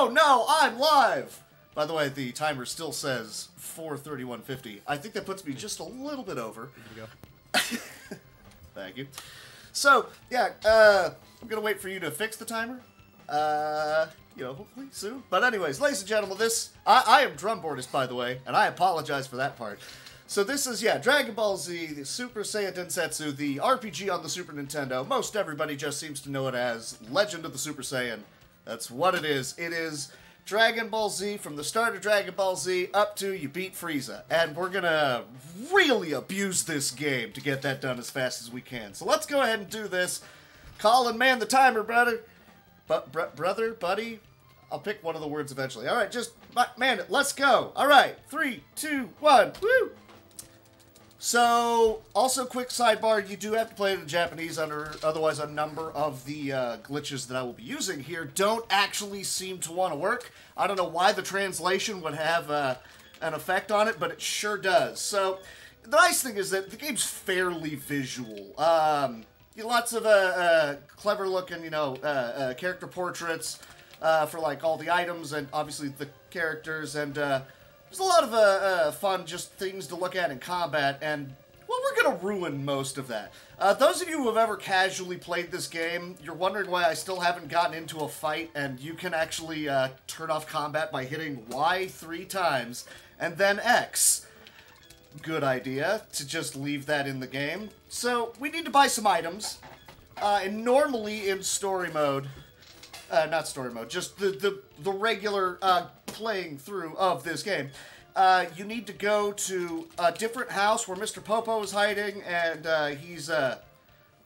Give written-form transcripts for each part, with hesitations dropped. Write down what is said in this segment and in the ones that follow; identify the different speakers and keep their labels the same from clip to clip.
Speaker 1: Oh no, I'm live! By the way, the timer still says 4:31:50. I think that puts me just a little bit over.
Speaker 2: Here we go.
Speaker 1: Thank you. So, yeah, I'm gonna wait for you to fix the timer. Hopefully soon. But anyways, ladies and gentlemen, I am Drumboardist, by the way, and I apologize for that part. So this is, Dragon Ball Z, the Super Saiya Densetsu, the RPG on the Super Nintendo. Most everybody just seems to know it as Legend of the Super Saiyan. That's what it is. It is Dragon Ball Z, from the start of Dragon Ball Z up to you beat Frieza. And we're gonna really abuse this game to get that done as fast as we can. So let's go ahead and do this. Colin, man the timer, brother. Brother, buddy? I'll pick one of the words eventually. Alright, just man it. Let's go. Alright, 3, 2, 1. Woo! So, also quick sidebar, you do have to play it in Japanese, otherwise a number of the glitches that I will be using here don't actually seem to want to work. I don't know why the translation would have an effect on it, but it sure does. So, the nice thing is that the game's fairly visual. Lots of clever looking, character portraits for like all the items and obviously the characters, and there's a lot of fun just things to look at in combat, and well, we're gonna ruin most of that. Those of you who have ever casually played this game, you're wondering why I still haven't gotten into a fight, and you can actually turn off combat by hitting Y 3 times and then X. Good idea to just leave that in the game. So, we need to buy some items, and normally in story mode, not story mode, just the regular playing through of this game, you need to go to a different house where Mr. Popo is hiding, and he's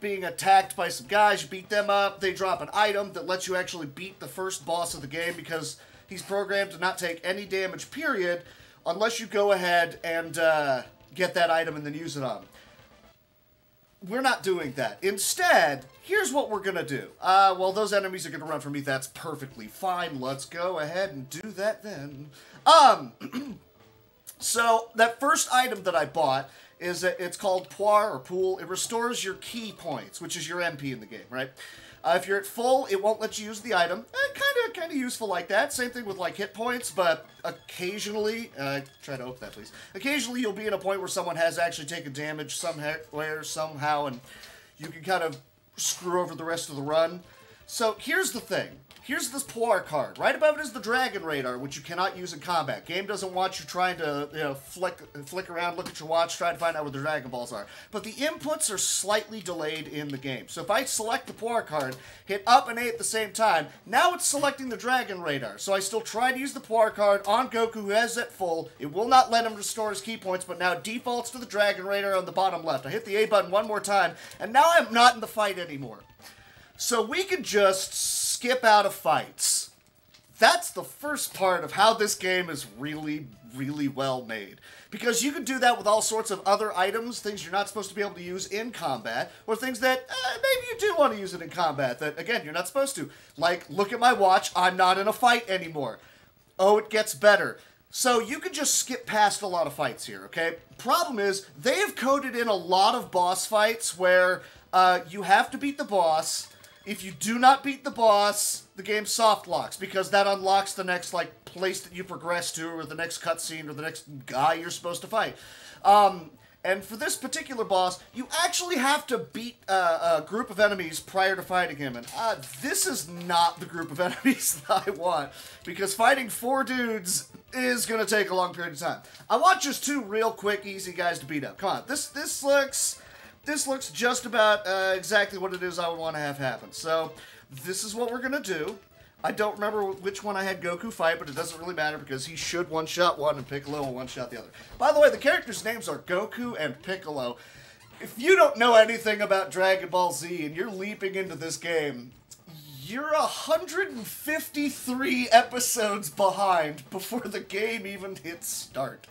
Speaker 1: being attacked by some guys. You beat them up, they drop an item that lets you actually beat the first boss of the game, because he's programmed to not take any damage, period, unless you go ahead and get that item and then use it on him. We're not doing that. Instead, here's what we're gonna do. Well, those enemies are gonna run from me. That's perfectly fine. Let's go ahead and do that then. So, that first item that I bought is, it's called Poir, or Pool. It restores your key points, which is your MP in the game, right? If you're at full, it won't let you use the item. Kind of useful like that. Same thing with, like, hit points, but occasionally, try to open that, please. Occasionally, you'll be in a point where someone has actually taken damage somewhere, somehow, and you can kind of screw over the rest of the run. So, here's the thing. Here's this Poir card. Right above it is the Dragon Radar, which you cannot use in combat. Game doesn't want you trying to, flick around, look at your watch, try to find out where the Dragon Balls are. But the inputs are slightly delayed in the game. So if I select the Poir card, hit up and A at the same time, now it's selecting the Dragon Radar. So I still try to use the Poir card on Goku, who has it full. It will not let him restore his key points, but now it defaults to the Dragon Radar on the bottom left. I hit the A button one more time, and now I'm not in the fight anymore. So we can just skip out of fights. That's the first part of how this game is really, really well made. Because you can do that with all sorts of other items, things you're not supposed to be able to use in combat, or things that maybe you do want to use it in combat that, again, you're not supposed to. Like, look at my watch, I'm not in a fight anymore. Oh, it gets better. So you can just skip past a lot of fights here, okay? Problem is, they have coded in a lot of boss fights where you have to beat the boss. If you do not beat the boss, the game soft locks, because that unlocks the next, like, place that you progress to, or the next cutscene, or the next guy you're supposed to fight. And for this particular boss, you actually have to beat a group of enemies prior to fighting him, and this is not the group of enemies that I want, because fighting 4 dudes is going to take a long period of time. I want just 2 real quick, easy guys to beat up. Come on, this looks just about exactly what it is I would want to have happen. So, this is what we're going to do. I don't remember which one I had Goku fight, but it doesn't really matter because he should one-shot one and Piccolo will one-shot the other. By the way, the characters' names are Goku and Piccolo. If you don't know anything about Dragon Ball Z and you're leaping into this game, you're 153 episodes behind before the game even hits start.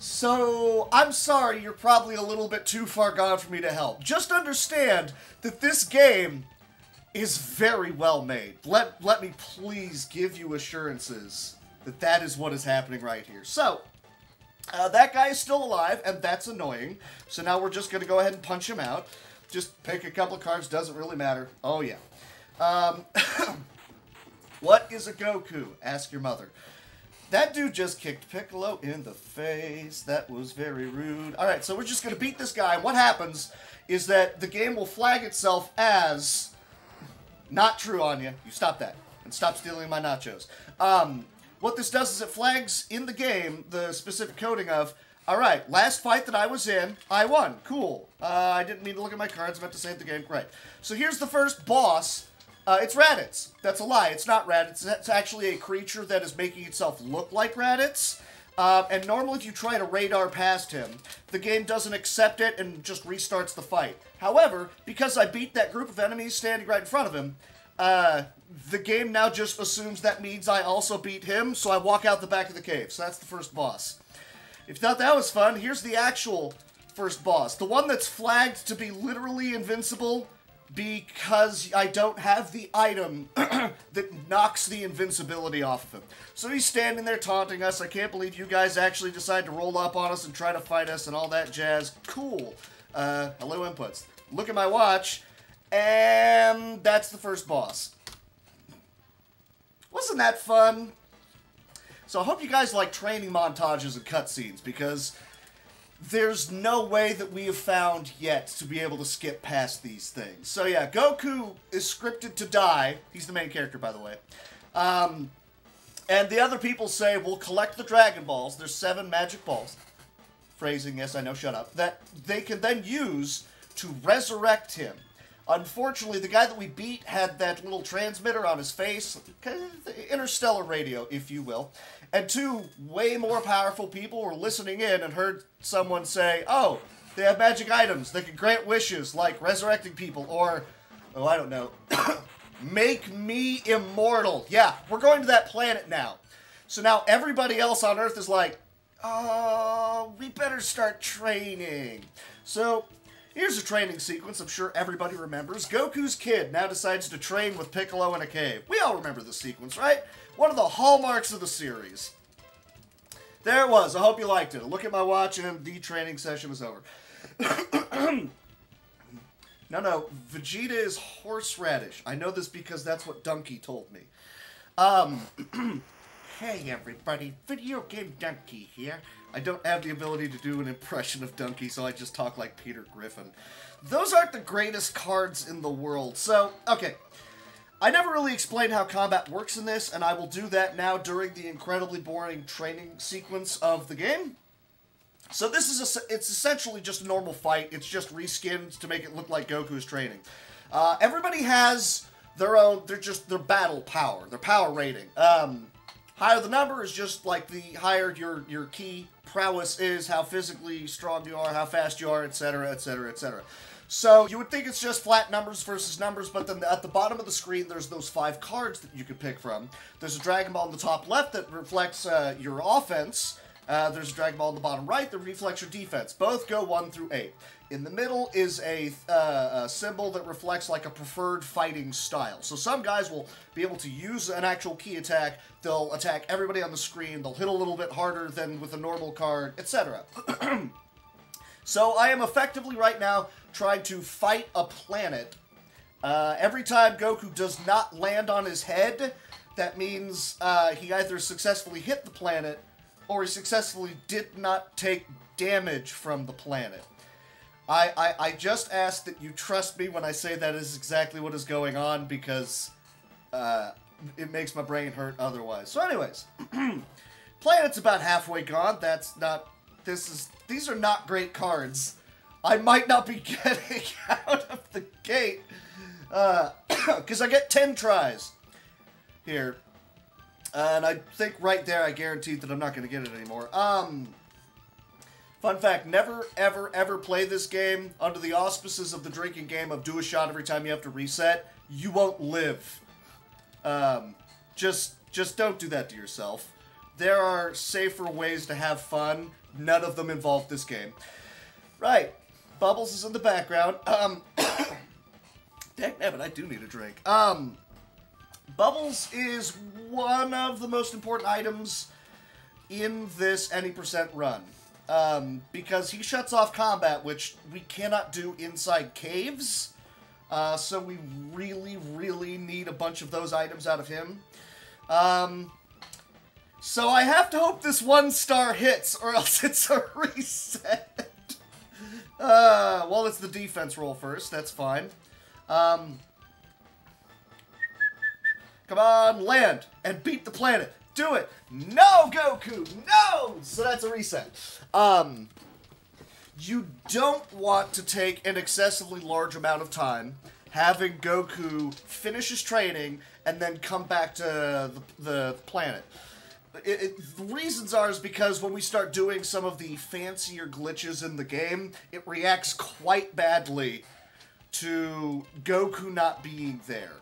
Speaker 1: So, I'm sorry, you're probably a little bit too far gone for me to help. Just understand that this game is very well made. Let me please give you assurances that that is what is happening right here. So, that guy is still alive, and that's annoying. So now we're just going to go ahead and punch him out. Just pick a couple of cards, doesn't really matter. Oh, yeah. What is a Goku? Ask your mother. That dude just kicked Piccolo in the face. That was very rude. Alright, so we're just going to beat this guy. What happens is that the game will flag itself as... Not true, Anya. You stop that. And stop stealing my nachos. What this does is it flags in the game the specific coding of, alright, last fight that I was in, I won. Cool. I didn't mean to look at my cards. I meant to save the game. Great. So here's the first boss. It's Raditz. That's a lie. It's not Raditz. It's actually a creature that is making itself look like Raditz. And normally if you try to radar past him, the game doesn't accept it and just restarts the fight. However, because I beat that group of enemies standing right in front of him, the game now just assumes that means I also beat him, so I walk out the back of the cave. So that's the first boss. If you thought that was fun, here's the actual first boss. The one that's flagged to be literally invincible because I don't have the item that knocks the invincibility off of him. So he's standing there taunting us. I can't believe you guys actually decide to roll up on us and try to fight us and all that jazz. Cool. Hello inputs. Look at my watch, and that's the first boss. Wasn't that fun? So I hope you guys like training montages and cutscenes, because there's no way that we have found yet to be able to skip past these things. So yeah, Goku is scripted to die. He's the main character, by the way. And the other people say, we'll collect the Dragon Balls. There's 7 magic balls. Phrasing, yes, I know, shut up. That they can then use to resurrect him. Unfortunately, the guy that we beat had that little transmitter on his face, kind of the interstellar radio, if you will. And 2 way more powerful people were listening in and heard someone say, oh, they have magic items that can grant wishes, like resurrecting people, or, oh, I don't know, make me immortal. Yeah, we're going to that planet now. So now everybody else on Earth is like, oh, we better start training. So here's a training sequence I'm sure everybody remembers. Goku's kid now decides to train with Piccolo in a cave. We all remember this sequence, right? One of the hallmarks of the series. There it was. I hope you liked it. Look at my watch and the training session is over. No, Vegeta is horseradish. I know this because that's what Donkey told me. Hey everybody, Video Game Donkey here. I don't have the ability to do an impression of Donkey, so I just talk like Peter Griffin. Those aren't the greatest cards in the world. So, okay. I never really explained how combat works in this, and I will do that now during the incredibly boring training sequence of the game. So this is it's essentially just a normal fight. It's just reskinned to make it look like Goku's training. Everybody has their own, their battle power, their power rating. Higher the number is just like the higher your key prowess is, how physically strong you are, how fast you are, etc., etc., etc. So you would think it's just flat numbers versus numbers, but then at the bottom of the screen, there's those 5 cards that you could pick from. There's a Dragon Ball in the top left that reflects your offense. There's a Dragon Ball in the bottom right that reflects your defense. Both go 1 through 8. In the middle is a symbol that reflects like a preferred fighting style. So some guys will be able to use an actual key attack. They'll attack everybody on the screen. They'll hit a little bit harder than with a normal card, etc. So I am effectively right now trying to fight a planet. Every time Goku does not land on his head, that means he either successfully hit the planet or he successfully did not take damage from the planet. I just ask that you trust me when I say that is exactly what is going on, because it makes my brain hurt otherwise. So anyways, planet's about halfway gone. That's not... These are not great cards. I might not be getting out of the gate, because I get 10 tries here. And I think right there I guaranteed that I'm not going to get it anymore. Fun fact, never, ever, ever play this game under the auspices of the drinking game of do a shot every time you have to reset. You won't live. Just don't do that to yourself. There are safer ways to have fun. None of them involve this game. Right. Bubbles is in the background. Dangnabbit, I do need a drink. Bubbles is one of the most important items in this any % run. Because he shuts off combat, which we cannot do inside caves. So we really, really need a bunch of those items out of him. So I have to hope this 1-star hits, or else it's a reset. Well, let's the defense roll first. That's fine. Come on, land, and beat the planet. Do it. No, Goku, no! So that's a reset. You don't want to take an excessively large amount of time having Goku finish his training and then come back to the planet. The reasons are is because when we start doing some of the fancier glitches in the game, it reacts quite badly to Goku not being there.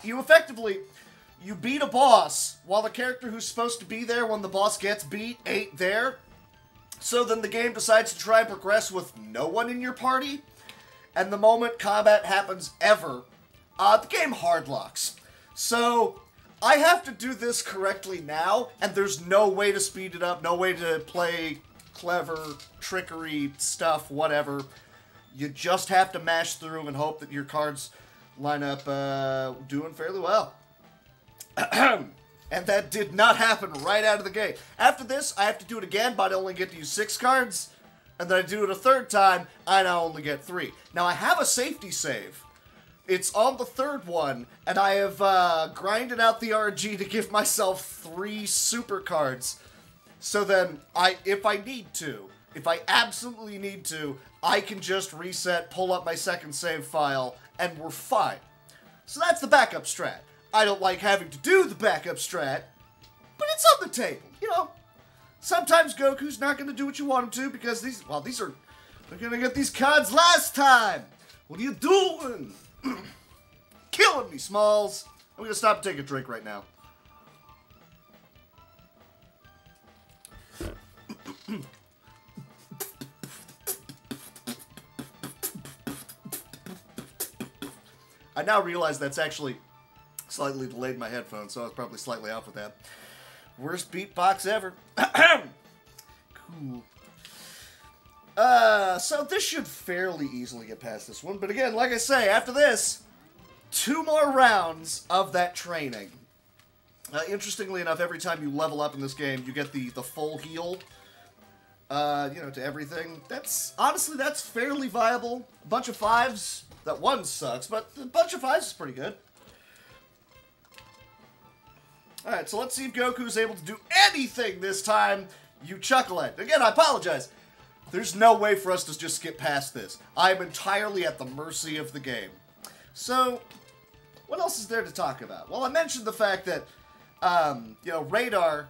Speaker 1: You beat a boss while the character who's supposed to be there when the boss gets beat ain't there. So then the game decides to try and progress with no one in your party. And the moment combat happens ever, the game hardlocks. So I have to do this correctly now, and there's no way to speed it up, no way to play clever, trickery stuff, whatever. You just have to mash through and hope that your cards line up doing fairly well. And that did not happen right out of the gate. After this, I have to do it again, but I only get to use 6 cards. And then I do it a third time, I now only get 3. Now, I have a safety save. It's on the third one, and I have grinded out the RNG to give myself 3 super cards. So then, if I absolutely need to, I can just reset, pull up my second save file, and we're fine. So that's the backup strat. I don't like having to do the backup strat, but it's on the table, you know. Sometimes Goku's not going to do what you want him to because we're going to get these cards last time. What are you doing? Killing me, Smalls. I'm going to stop and take a drink right now. I now realize that's actually slightly delayed my headphones, so I was probably slightly off with that. Worst beatbox ever. Cool. So this should fairly easily get past this one, but again, like I say, after this, 2 more rounds of that training. Interestingly enough, every time you level up in this game, you get the full heal, to everything. Honestly, that's fairly viable. A bunch of 5s. That one sucks, but a bunch of 5s is pretty good. Alright, so let's see if Goku's able to do anything this time. You chuckle at. Again, I apologize. There's no way for us to just skip past this. I'm entirely at the mercy of the game. So, what else is there to talk about? Well, I mentioned the fact that, radar,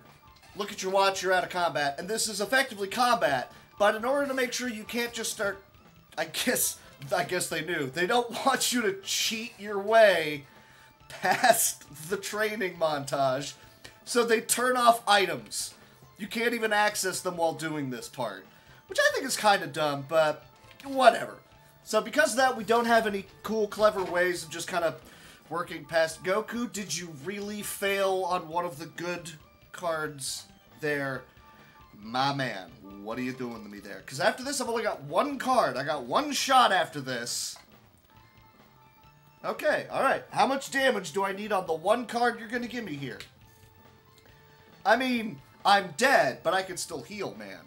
Speaker 1: look at your watch, you're out of combat, and this is effectively combat, but in order to make sure you can't just start, I guess they knew. They don't want you to cheat your way past the training montage, so they turn off items. You can't even access them while doing this part, which I think is kind of dumb, but whatever. So because of that, we don't have any cool, clever ways of just kind of working past. Goku, did you really fail on one of the good cards there? My man, what are you doing to me there? Because after this, I've only got 1 card. I got 1 shot after this. Okay, alright. How much damage do I need on the 1 card you're going to give me here? I mean, I'm dead, but I can still heal, man.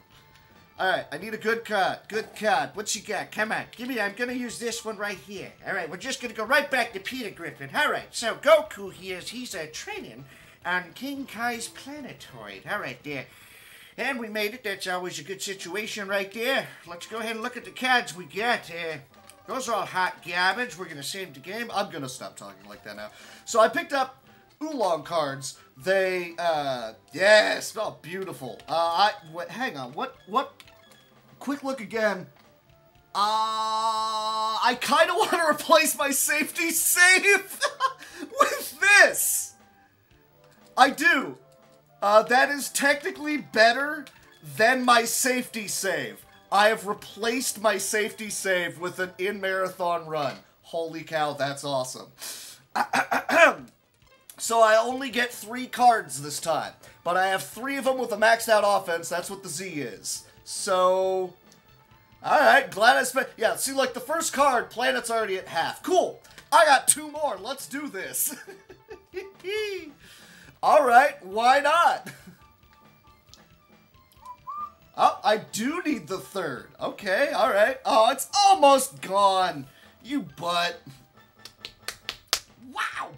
Speaker 1: Alright, I need a good card. Good card. What you got? Come on. Give me, I'm going to use this one right here. Alright, we're just going to go right back to Peter Griffin. Alright, so Goku here, he's training on King Kai's planetoid. Alright, there. And we made it. That's always a good situation right there. Let's go ahead and look at the cards we got. Those are all hot garbage. We're going to save the game. I'm going to stop talking like that now. So I picked up Oolong cards. They, yes, oh, beautiful. Hang on. What? Quick look again. I kind of want to replace my safety save with this. I do. That is technically better than my safety save. I have replaced my safety save with an in-marathon run. Holy cow, that's awesome. So I only get 3 cards this time. But I have 3 of them with a maxed out offense. That's what the Z is. So, alright, glad I spent... Yeah, see, like the first card, planet's already at half. Cool. I got 2 more. Let's do this. Alright, why not? Oh, I do need the third. Okay, alright. Oh, it's almost gone. You butt. Wow.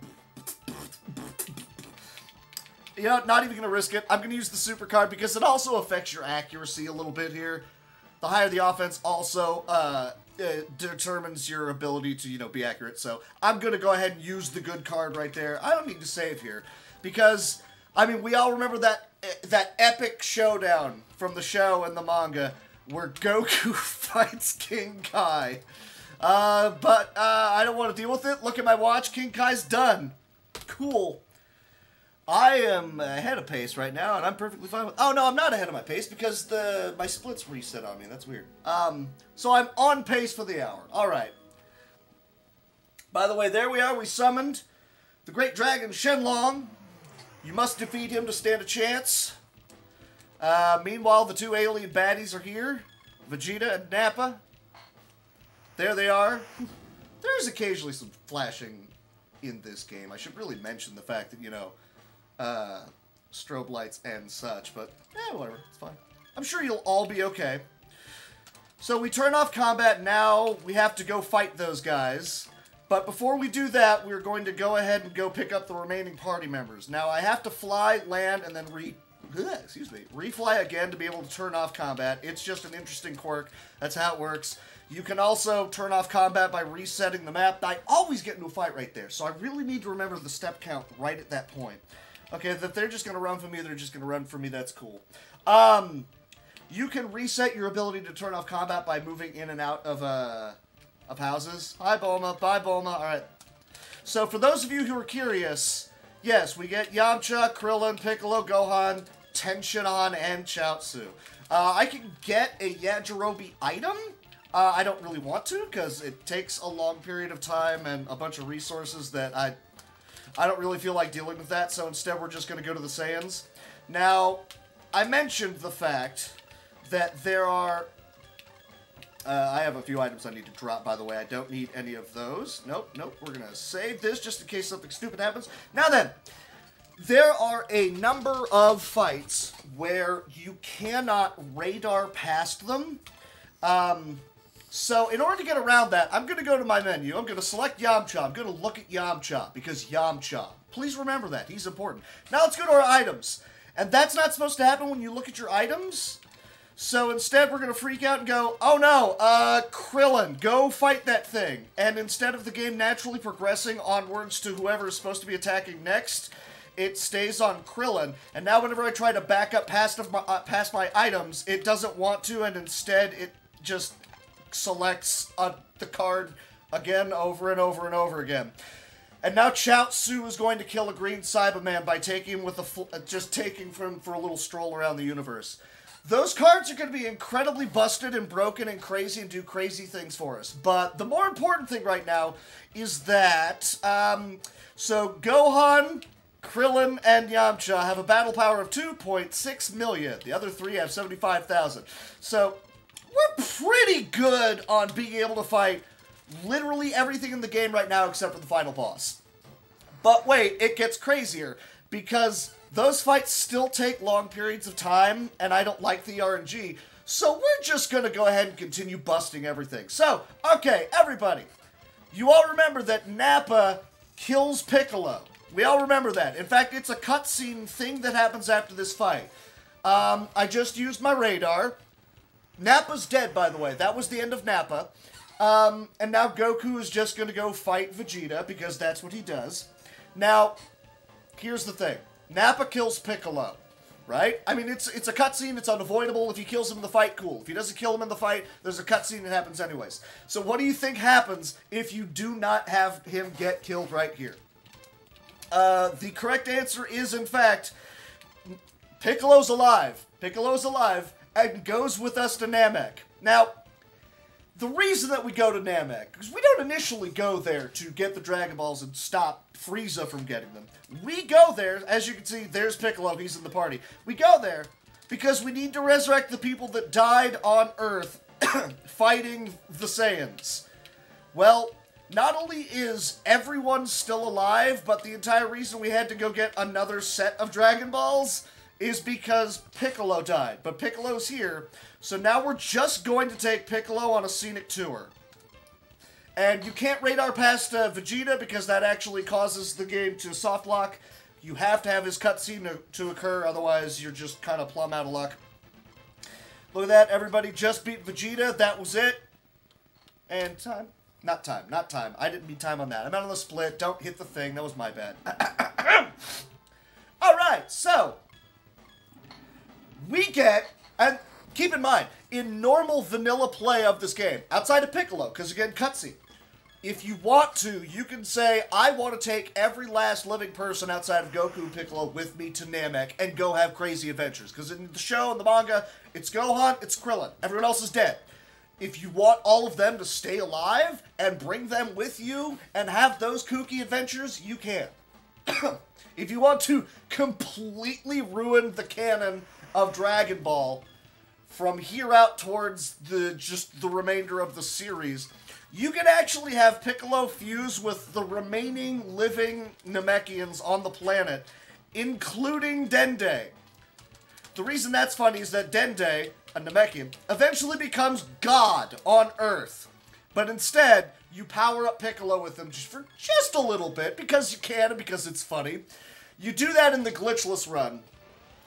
Speaker 1: You know, not even going to risk it. I'm going to use the super card because it also affects your accuracy a little bit here. The higher the offense also determines your ability to, you know, be accurate. So I'm going to go ahead and use the good card right there. I don't need to save here because, I mean, we all remember that epic showdown from the show and the manga where Goku fights King Kai. But I don't want to deal with it. Look at my watch. King Kai's done. Cool. I am ahead of pace right now, and I'm perfectly fine with... Oh, no, I'm not ahead of my pace because my splits reset on me. That's weird. So I'm on pace for the hour. All right. By the way, there we are. We summoned the great dragon Shenlong. You must defeat him to stand a chance. Meanwhile, the two alien baddies are here. Vegeta and Nappa. There they are. There's occasionally some flashing in this game. I should really mention the fact that, you know... strobe lights and such, but whatever, it's fine. I'm sure you'll all be okay. So we turn off combat now. We have to go fight those guys. But before we do that, we're going to go ahead and go pick up the remaining party members. Now I have to fly, land, and then refly again to be able to turn off combat. It's just an interesting quirk. That's how it works. You can also turn off combat by resetting the map. I always get into a fight right there, so I really need to remember the step count right at that point. Okay, if they're just going to run from me, they're just going to run from me. That's cool. You can reset your ability to turn off combat by moving in and out of houses. Hi, Bulma. Bye, Bulma. All right. So for those of you who are curious, yes, we get Yamcha, Krillin, Piccolo, Gohan, Tenshinhan, and Chaozu. I can get a Yajirobe item. I don't really want to because it takes a long period of time and a bunch of resources that I don't really feel like dealing with that, so instead we're just going to go to the Saiyans. Now, I mentioned the fact that there are... I have a few items I need to drop, by the way. I don't need any of those. Nope. We're going to save this just in case something stupid happens. Now then, there are a number of fights where you cannot radar past them. So in order to get around that, I'm going to go to my menu. I'm going to select Yamcha. I'm going to look at Yamcha because Yamcha. Please remember that. He's important. Now let's go to our items. And that's not supposed to happen when you look at your items. So instead we're going to freak out and go, oh no, Krillin, go fight that thing. And instead of the game naturally progressing onwards to whoever is supposed to be attacking next, it stays on Krillin. And now whenever I try to back up past my items, it doesn't want to, and instead it just... selects the card again over and over and over again. And now Chaozu is going to kill a green Cyberman by taking him with just taking him for a little stroll around the universe. Those cards are going to be incredibly busted and broken and crazy and do crazy things for us. But the more important thing right now is that, so Gohan, Krillin, and Yamcha have a battle power of 2.6 million. The other three have 75,000. So... we're pretty good on being able to fight literally everything in the game right now except for the final boss. But wait, it gets crazier because those fights still take long periods of time and I don't like the RNG. So we're just going to go ahead and continue busting everything. So, okay, everybody. You all remember that Nappa kills Piccolo. We all remember that. In fact, it's a cutscene thing that happens after this fight. I just used my radar. Nappa's dead, by the way. That was the end of Nappa. And now Goku is just going to go fight Vegeta, because that's what he does. Now, here's the thing. Nappa kills Piccolo, right? I mean, it's a cutscene. It's unavoidable. If he kills him in the fight, cool. If he doesn't kill him in the fight, there's a cutscene that happens anyways. So what do you think happens if you do not have him get killed right here? The correct answer is, in fact, Piccolo's alive. Piccolo's alive. And goes with us to Namek. Now, the reason that we go to Namek, because we don't initially go there to get the Dragon Balls and stop Frieza from getting them. We go there, as you can see, there's Piccolo, he's in the party. We go there because we need to resurrect the people that died on Earth fighting the Saiyans. Well, not only is everyone still alive, but the entire reason we had to go get another set of Dragon Balls is because Piccolo died. But Piccolo's here, so now we're just going to take Piccolo on a scenic tour. And you can't radar past Vegeta because that actually causes the game to soft lock. You have to have his cutscene to occur, otherwise you're just kind of plumb out of luck. Look at that, everybody just beat Vegeta, that was it. And time. Not time. I didn't mean time on that. I'm out on the split, don't hit the thing, that was my bad. Alright, so. We get, and keep in mind, in normal vanilla play of this game, outside of Piccolo, because again, cutscene, if you want to, you can say, I want to take every last living person outside of Goku and Piccolo with me to Namek and go have crazy adventures. Because in the show, in the manga, it's Gohan, it's Krillin. Everyone else is dead. If you want all of them to stay alive and bring them with you and have those kooky adventures, you can. If you want to completely ruin the canon of Dragon Ball from here out towards just the remainder of the series, you can actually have Piccolo fuse with the remaining living Namekians on the planet, including Dende. The reason that's funny is that Dende, a Namekian, eventually becomes God on Earth. But instead, you power up Piccolo with him for just a little bit, because you can and because it's funny. You do that in the glitchless run,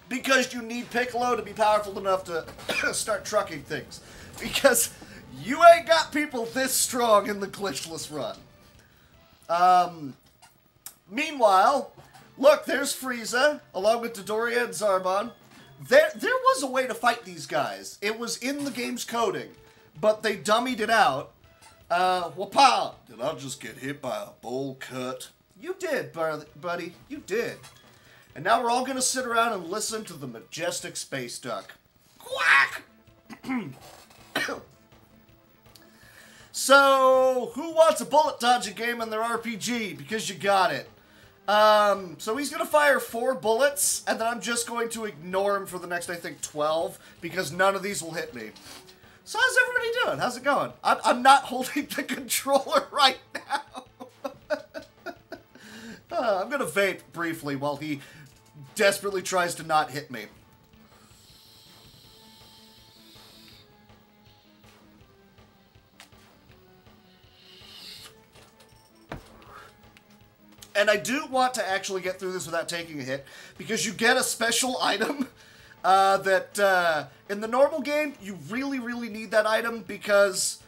Speaker 1: because you need Piccolo to be powerful enough to start trucking things. Because you ain't got people this strong in the glitchless run. Meanwhile, look, there's Frieza, along with Dodoria and Zarbon. There was a way to fight these guys. It was in the game's coding, but they dummied it out. Wapow! Did I just get hit by a bowl cut? You did, buddy. You did. And now we're all going to sit around and listen to the majestic space duck. Quack! So, who wants a bullet dodging game in their RPG? Because you got it. So he's going to fire 4 bullets, and then I'm just going to ignore him for the next, I think, 12, because none of these will hit me. So how's everybody doing? How's it going? I'm not holding the controller right now. I'm going to vape briefly while he desperately tries to not hit me. And I do want to actually get through this without taking a hit, because you get a special item that in the normal game, you really, really need that item because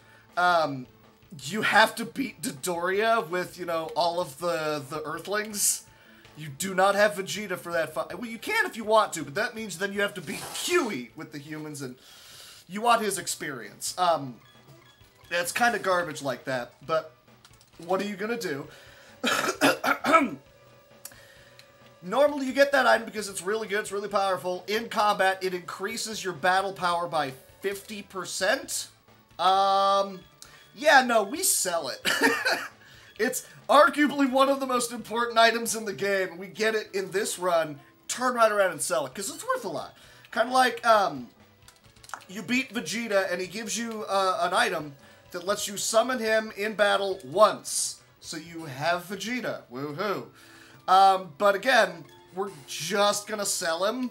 Speaker 1: you have to beat Dodoria with, you know, all of the Earthlings. You do not have Vegeta for that fight. Well, you can if you want to, but that means then you have to beat Huey with the humans, and you want his experience. It's kind of garbage like that, but what are you going to do? Normally you get that item because it's really good, it's really powerful. In combat, it increases your battle power by 50%. Yeah, no, we sell it. It's arguably one of the most important items in the game. We get it in this run, turn right around and sell it, because it's worth a lot. Kind of like, you beat Vegeta and he gives you an item that lets you summon him in battle once. So you have Vegeta. Woohoo. But again, we're just gonna sell him.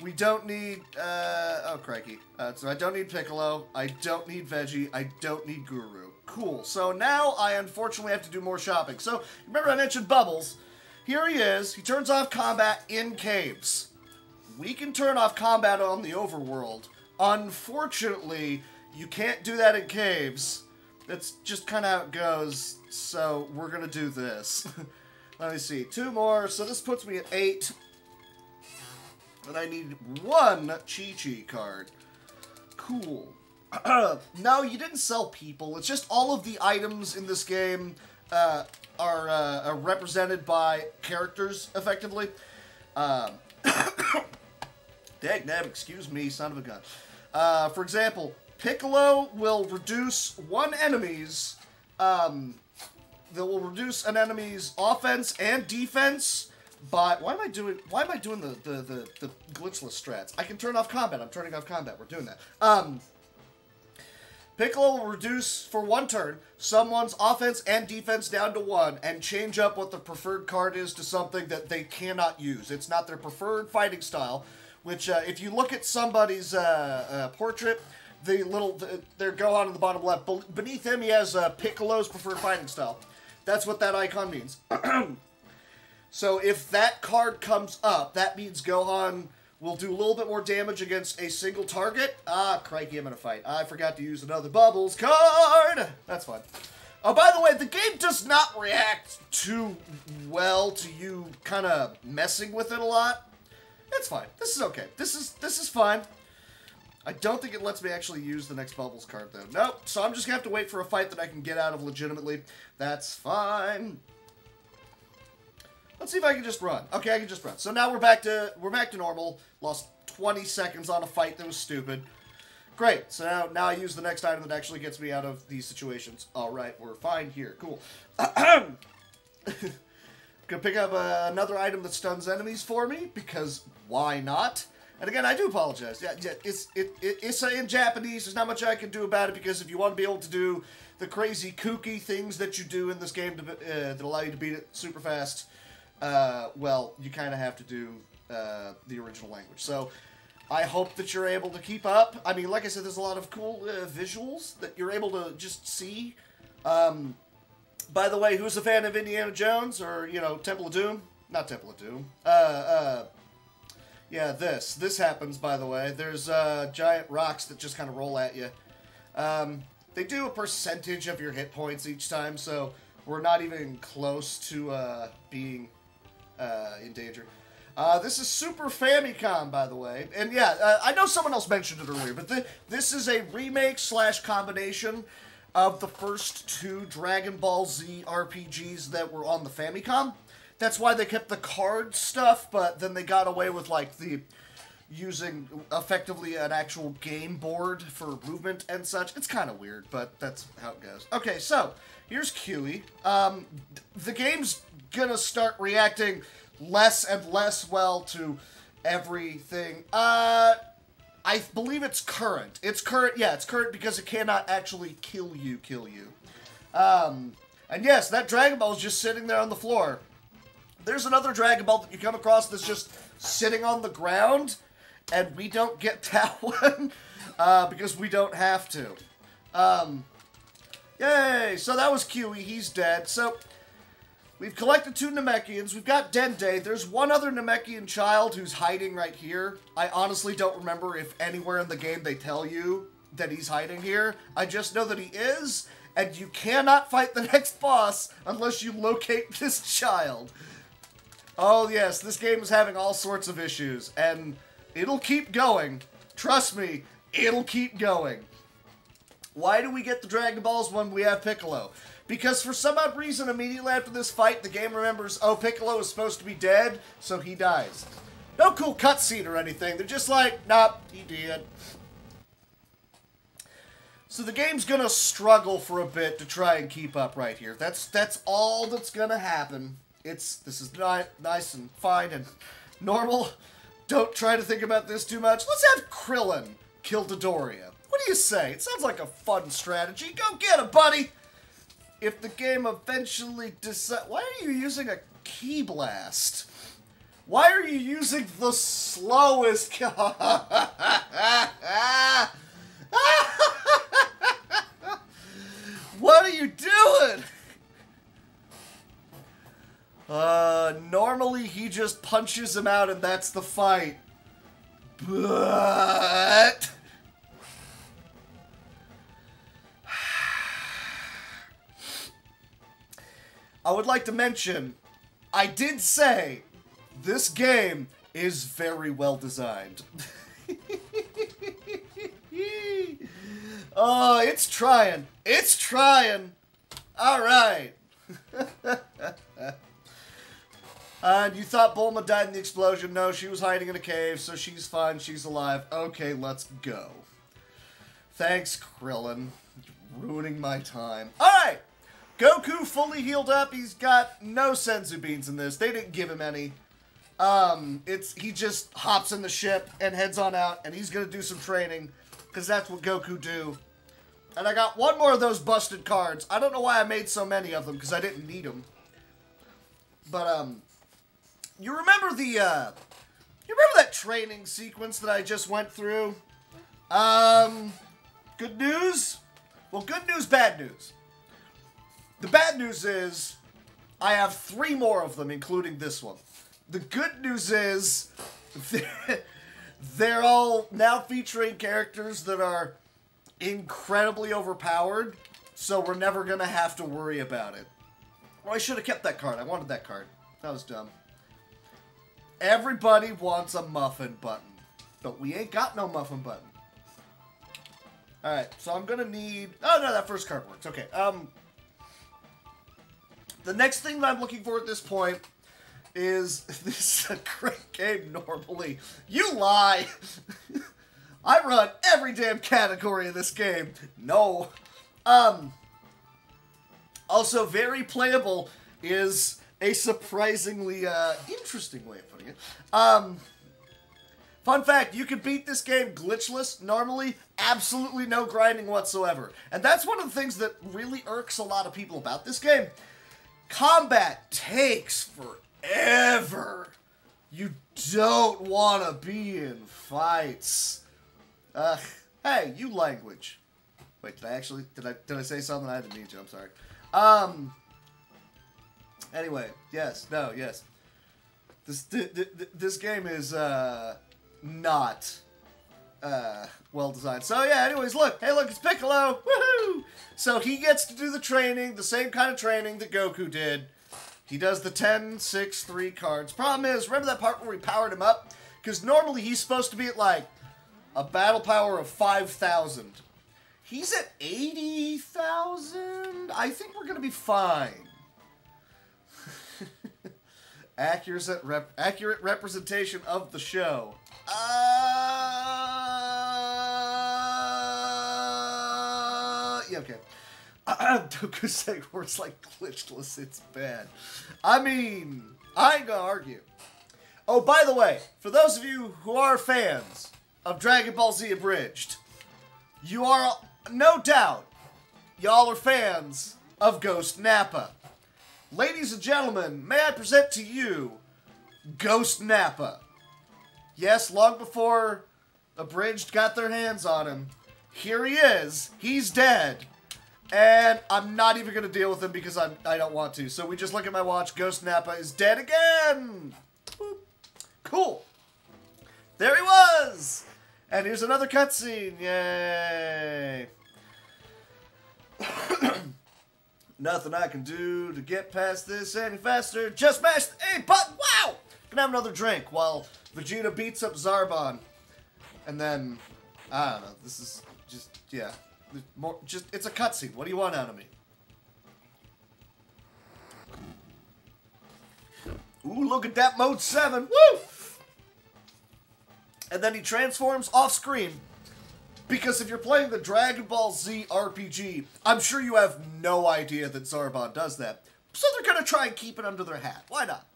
Speaker 1: We don't need, oh crikey. So I don't need Piccolo, I don't need Veggie, I don't need Guru. Cool. So now I unfortunately have to do more shopping. So, remember I mentioned Bubbles? Here he is. He turns off combat in caves. We can turn off combat on the overworld. Unfortunately, you can't do that in caves. That's just kind of how it goes. So, we're gonna do this. Let me see. 2 more. So this puts me at 8. And I need 1 Chi-Chi card. Cool. No, you didn't sell people. It's just all of the items in this game are represented by characters, effectively. Dagnab, excuse me, son of a gun. For example, Piccolo will reduce that will reduce an enemy's offense and defense by... Why am I doing the glitchless strats? I can turn off combat. I'm turning off combat. We're doing that. Piccolo will reduce, for 1 turn, someone's offense and defense down to 1 and change up what the preferred card is to something that they cannot use. It's not their preferred fighting style, which, if you look at somebody's portrait, their Gohan in the bottom left, beneath him he has Piccolo's preferred fighting style. That's what that icon means. So if that card comes up, that means Gohan will do a little bit more damage against a single target. Ah, crikey, I'm in a fight. I forgot to use another Bubbles card. That's fine. Oh, by the way, the game does not react too well to you kind of messing with it a lot. It's fine. This is okay. This is fine. I don't think it lets me actually use the next Bubbles card, though. Nope. So I'm just going to have to wait for a fight that I can get out of legitimately. That's fine. Let's see if I can just run. Okay, I can just run. So now we're back to normal. Lost 20 seconds on a fight that was stupid. Great. So now I use the next item that actually gets me out of these situations. All right, we're fine here. Cool. Gonna pick up another item that stuns enemies for me because why not? And again, I do apologize. Yeah, it's in Japanese. There's not much I can do about it because if you want to be able to do the crazy kooky things that you do in this game that allow you to beat it super fast, well, you kind of have to do the original language. So I hope that you're able to keep up. I mean, like I said, there's a lot of cool visuals that you're able to just see. By the way, who's a fan of Indiana Jones or, you know, Temple of Doom? Not Temple of Doom. Yeah, this happens, by the way. There's giant rocks that just kind of roll at you. They do a percentage of your hit points each time, so we're not even close to being in danger. This is Super Famicom, by the way. And yeah, I know someone else mentioned it earlier, but this is a remake / combination of the first 2 Dragon Ball Z RPGs that were on the Famicom. That's why they kept the card stuff, but then they got away with, like, using effectively an actual game board for movement and such. It's kind of weird, but that's how it goes. Okay, so here's QE. The game's gonna start reacting less and less well to everything. I believe it's current. It's current, yeah, it's current because it cannot actually kill you. And yes, that Dragon Ball is just sitting there on the floor. There's another Dragon Ball that you come across that's just sitting on the ground, and we don't get that one because we don't have to. Yay! So that was QE. He's dead. So we've collected 2 Namekians. We've got Dende. There's one other Namekian child who's hiding right here. I honestly don't remember if anywhere in the game they tell you that he's hiding here. I just know that he is, and you cannot fight the next boss unless you locate this child. Oh yes, this game is having all sorts of issues, and it'll keep going. Trust me, it'll keep going. Why do we get the Dragon Balls when we have Piccolo? Because for some odd reason, immediately after this fight, the game remembers, oh, Piccolo is supposed to be dead, so he dies. No cool cutscene or anything. They're just like, nope, he did. So the game's gonna struggle for a bit to try and keep up right here. That's all that's gonna happen. This is nice and fine and normal. Don't try to think about this too much. Let's have Krillin kill Dodoria. What do you say? It sounds like a fun strategy. Go get him, buddy! If the game eventually decides... Why are you using a Ki Blast? Why are you using the slowest... What are you doing? Normally he just punches him out and that's the fight. But... I would like to mention, I did say, this game is very well designed. Oh, it's trying. It's trying. All right. And you thought Bulma died in the explosion. No, she was hiding in a cave, so she's fine. She's alive. Okay, let's go. Thanks, Krillin. Ruining my time. All right. Goku fully healed up. He's got no senzu beans in this. They didn't give him any. He just hops in the ship and heads on out, and he's gonna do some training, because that's what Goku do. And I got one more of those busted cards. I don't know why I made so many of them, because I didn't need them. But, you remember the, you remember that training sequence that I just went through? Good news? Well, good news, bad news. The bad news is, I have 3 more of them, including this one. The good news is, they're all now featuring characters that are incredibly overpowered, so we're never going to have to worry about it. Well, I should have kept that card. I wanted that card. That was dumb. Everybody wants a muffin button, but we ain't got no muffin button. Alright, so I'm going to need... Oh, no, that first card works. Okay, the next thing that I'm looking for at this point is... This is a great game normally. You lie! I run every damn category in this game. No. Also, very playable is a surprisingly interesting way of putting it. Fun fact, you can beat this game glitchless, normally, absolutely no grinding whatsoever. And that's one of the things that really irks a lot of people about this game. Combat takes forever. You don't want to be in fights. Hey, you language. Wait, did I say something? I didn't mean to, I'm sorry. Anyway, yes, no, yes. This game is, not, well designed. So, yeah, anyways, look. Hey, look, it's Piccolo. Woohoo! So, he gets to do the training, the same kind of training that Goku did. He does the 10, 6, 3 cards. Problem is, remember that part where we powered him up? Because normally he's supposed to be at, like, a battle power of 5,000. He's at 80,000? I think we're going to be fine. Accurate representation of the show. Yeah, okay. Goku saying words like glitchless, it's bad. I mean, I ain't gonna argue. Oh, by the way, for those of you who are fans of Dragon Ball Z Abridged, you are, no doubt, y'all are fans of Ghost Nappa. Ladies and gentlemen, may I present to you Ghost Nappa. Yes, long before Abridged got their hands on him, here he is. He's dead. And I'm not even going to deal with him because I don't want to. So we just look at my watch. Ghost Nappa is dead again. Boop. Cool. There he was. And here's another cutscene. Yay. Nothing I can do to get past this any faster. Just mash the A button. Wow. Gonna have another drink while Vegeta beats up Zarbon. And then, I don't know. This is just, yeah. More, just, it's a cutscene. What do you want out of me? Ooh, look at that mode 7. Woo! And then he transforms off screen. Because if you're playing the Dragon Ball Z RPG, I'm sure you have no idea that Zarbon does that. So they're going to try and keep it under their hat. Why not?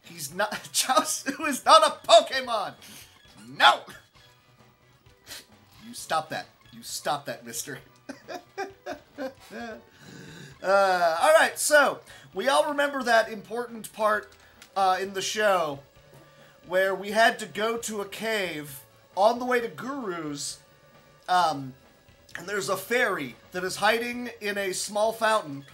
Speaker 1: He's not... Chaozu is not a Pokemon! No! You stop that. You stop that, mister. Alright, so, we all remember that important part in the show where we had to go to a cave on the way to Guru's, and there's a fairy that is hiding in a small fountain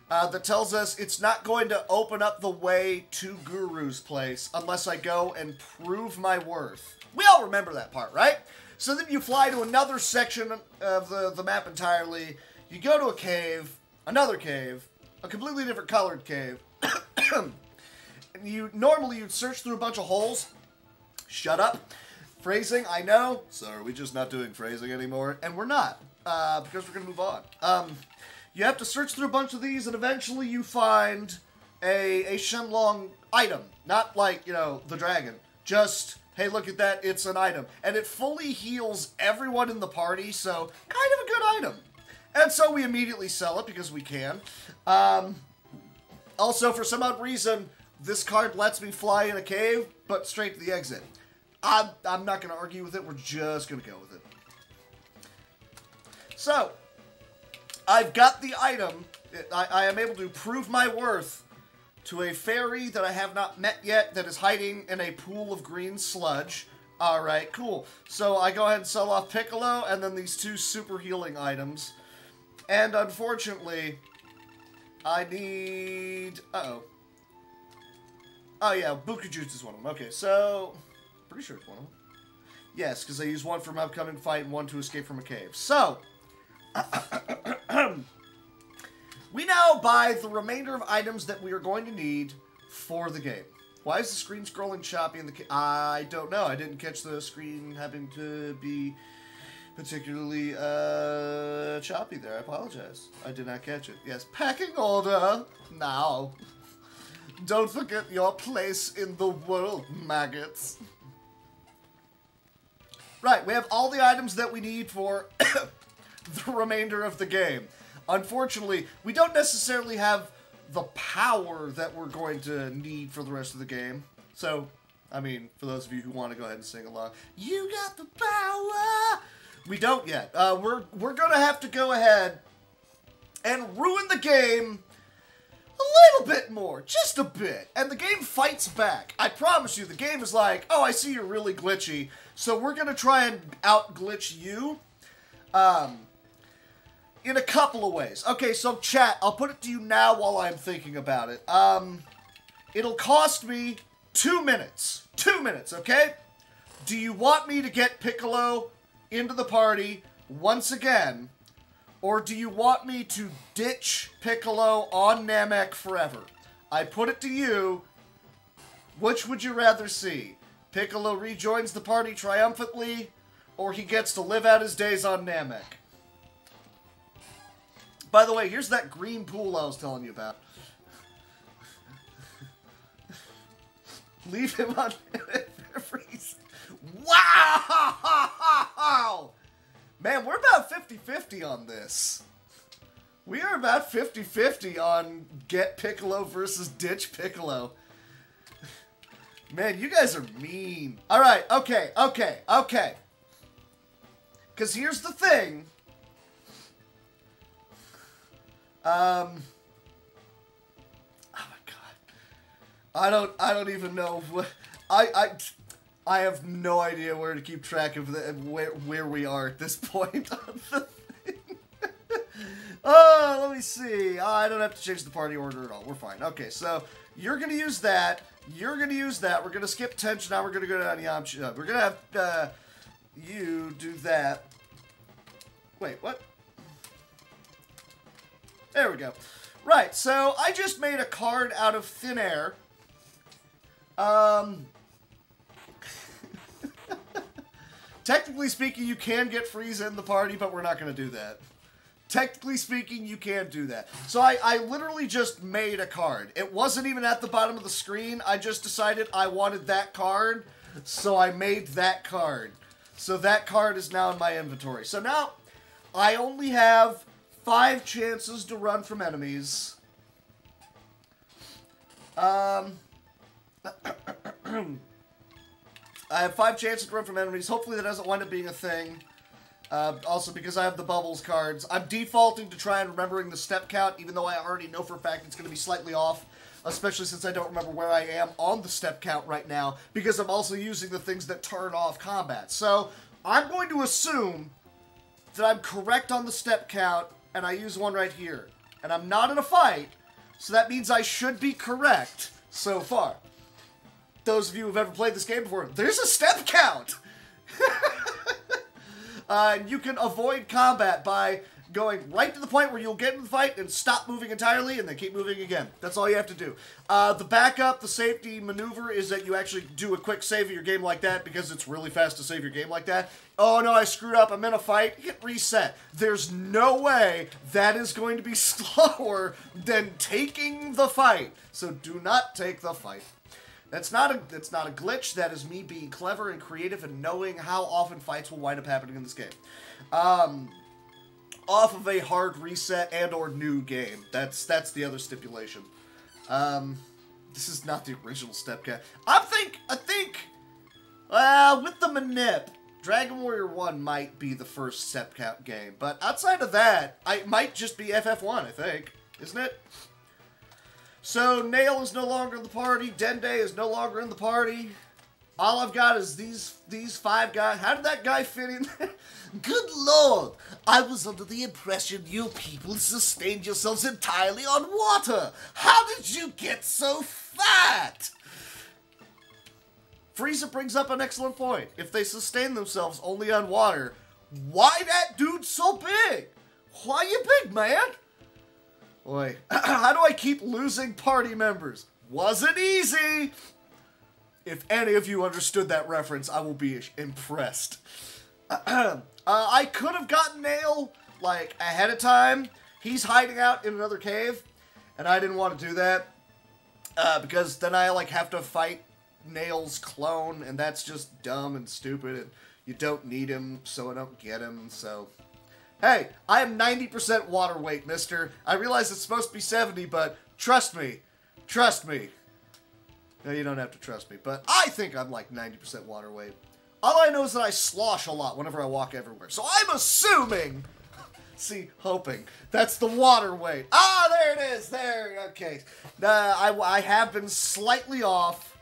Speaker 1: that tells us it's not going to open up the way to Guru's place unless I go and prove my worth. We all remember that part, right? So then you fly to another section of the map entirely. You go to a cave, another cave, a completely different colored cave. And normally you'd search through a bunch of holes. Shut up. Phrasing, I know. So are we just not doing phrasing anymore? And we're not, because we're going to move on. You have to search through a bunch of these, and eventually you find a Shenlong item. Not like, you know, the dragon. Just... hey, look at that, it's an item. And it fully heals everyone in the party, so kind of a good item. And so we immediately sell it because we can. Also, for some odd reason, this card lets me fly in a cave, but straight to the exit. I'm not going to argue with it. We're just going to go with it. So, I've got the item. I am able to prove my worth to a fairy that I have not met yet that is hiding in a pool of green sludge. Alright, cool. So I go ahead and sell off Piccolo and then these 2 super healing items. And unfortunately, I need... Uh-oh. Oh yeah, Bukujutsu is one of them. Okay, so... Pretty sure it's one of them. Yes, because I use one for my upcoming fight and one to escape from a cave. So... we now buy the remainder of items that we are going to need for the game. Why is the screen scrolling choppy in the... I don't know. I didn't catch the screen having to be particularly choppy there. I apologize. I did not catch it. Yes, packing order now. Don't forget your place in the world, maggots. Right, we have all the items that we need for the remainder of the game. Unfortunately, we don't necessarily have the power that we're going to need for the rest of the game. So, I mean, for those of you who want to go ahead and sing along, you got the power! We don't yet. We're going to have to go ahead and ruin the game a little bit more. Just a bit. And the game fights back. I promise you, the game is like, oh, I see you're really glitchy, so we're going to try and out-glitch you. In a couple of ways. Okay, so chat, I'll put it to you now while I'm thinking about it. It'll cost me 2 minutes. 2 minutes, okay? Do you want me to get Piccolo into the party once again? Or do you want me to ditch Piccolo on Namek forever? I put it to you. Which would you rather see? Piccolo rejoins the party triumphantly, or he gets to live out his days on Namek? By the way, here's that green pool I was telling you about. Leave him on freeze. Wow! Man, we're about 50-50 on this. We are about 50-50 on get Piccolo versus ditch Piccolo. Man, you guys are mean. Alright, okay. Because here's the thing. Oh my god. I don't even know what I have no idea where to keep track of where we are at this point on the thing. Oh, let me see. Oh, I don't have to change the party order at all. We're fine. Okay, so you're gonna use that. You're gonna use that. We're gonna skip tension. Now we're gonna go down Yamcha. We're gonna have you do that. Wait, what? There we go. Right, so I just made a card out of thin air. Technically speaking, you can get Frieza in the party, but we're not going to do that. Technically speaking, you can't do that. So I literally just made a card. It wasn't even at the bottom of the screen. I just decided I wanted that card, so I made that card. So that card is now in my inventory. So now, I only have 5 chances to run from enemies. I have 5 chances to run from enemies. Hopefully that doesn't wind up being a thing. Also, because I have the bubbles cards, I'm defaulting to try and remembering the step count, even though I already know for a fact it's going to be slightly off. Especially since I don't remember where I am on the step count right now, because I'm also using the things that turn off combat. So, I'm going to assume that I'm correct on the step count, and I use one right here. And I'm not in a fight, so that means I should be correct so far. Those of you who have ever played this game before, there's a step count! And you can avoid combat by going right to the point where you'll get in the fight and stop moving entirely and then keep moving again. That's all you have to do. The backup, the safety maneuver is that you actually do a quick save of your game like that because it's really fast to save your game like that. Oh no, I screwed up, I'm in a fight, hit reset. There's no way that is going to be slower than taking the fight. So do not take the fight. That's not a glitch. That is me being clever and creative and knowing how often fights will wind up happening in this game. Off of a hard reset and or new game. That's the other stipulation. This is not the original step count. I think Well, with the manip, Dragon Warrior 1 might be the first step count game, but outside of that, it might just be FF1, I think. Isn't it? So, Nail is no longer in the party, Dende is no longer in the party. All I've got is these 5 guys. How did that guy fit in there? Good lord, I was under the impression you people sustained yourselves entirely on water. How did you get so fat? Frieza brings up an excellent point. If they sustain themselves only on water, why that dude so big? Why you big, man? Boy, how do I keep losing party members? Wasn't easy. If any of you understood that reference, I will be impressed. I could have gotten Nail, like, ahead of time. He's hiding out in another cave, and I didn't want to do that. Because then I, like, have to fight Nail's clone, and that's just dumb and stupid, and you don't need him, so I don't get him, so... Hey, I am 90% water weight, mister. I realize it's supposed to be 70, but trust me. Trust me. No, you don't have to trust me, but I think I'm like 90% water weight. All I know is that I slosh a lot whenever I walk everywhere, so I'm assuming... See, hoping. That's the water weight. Ah, there it is. There, okay. I have been slightly off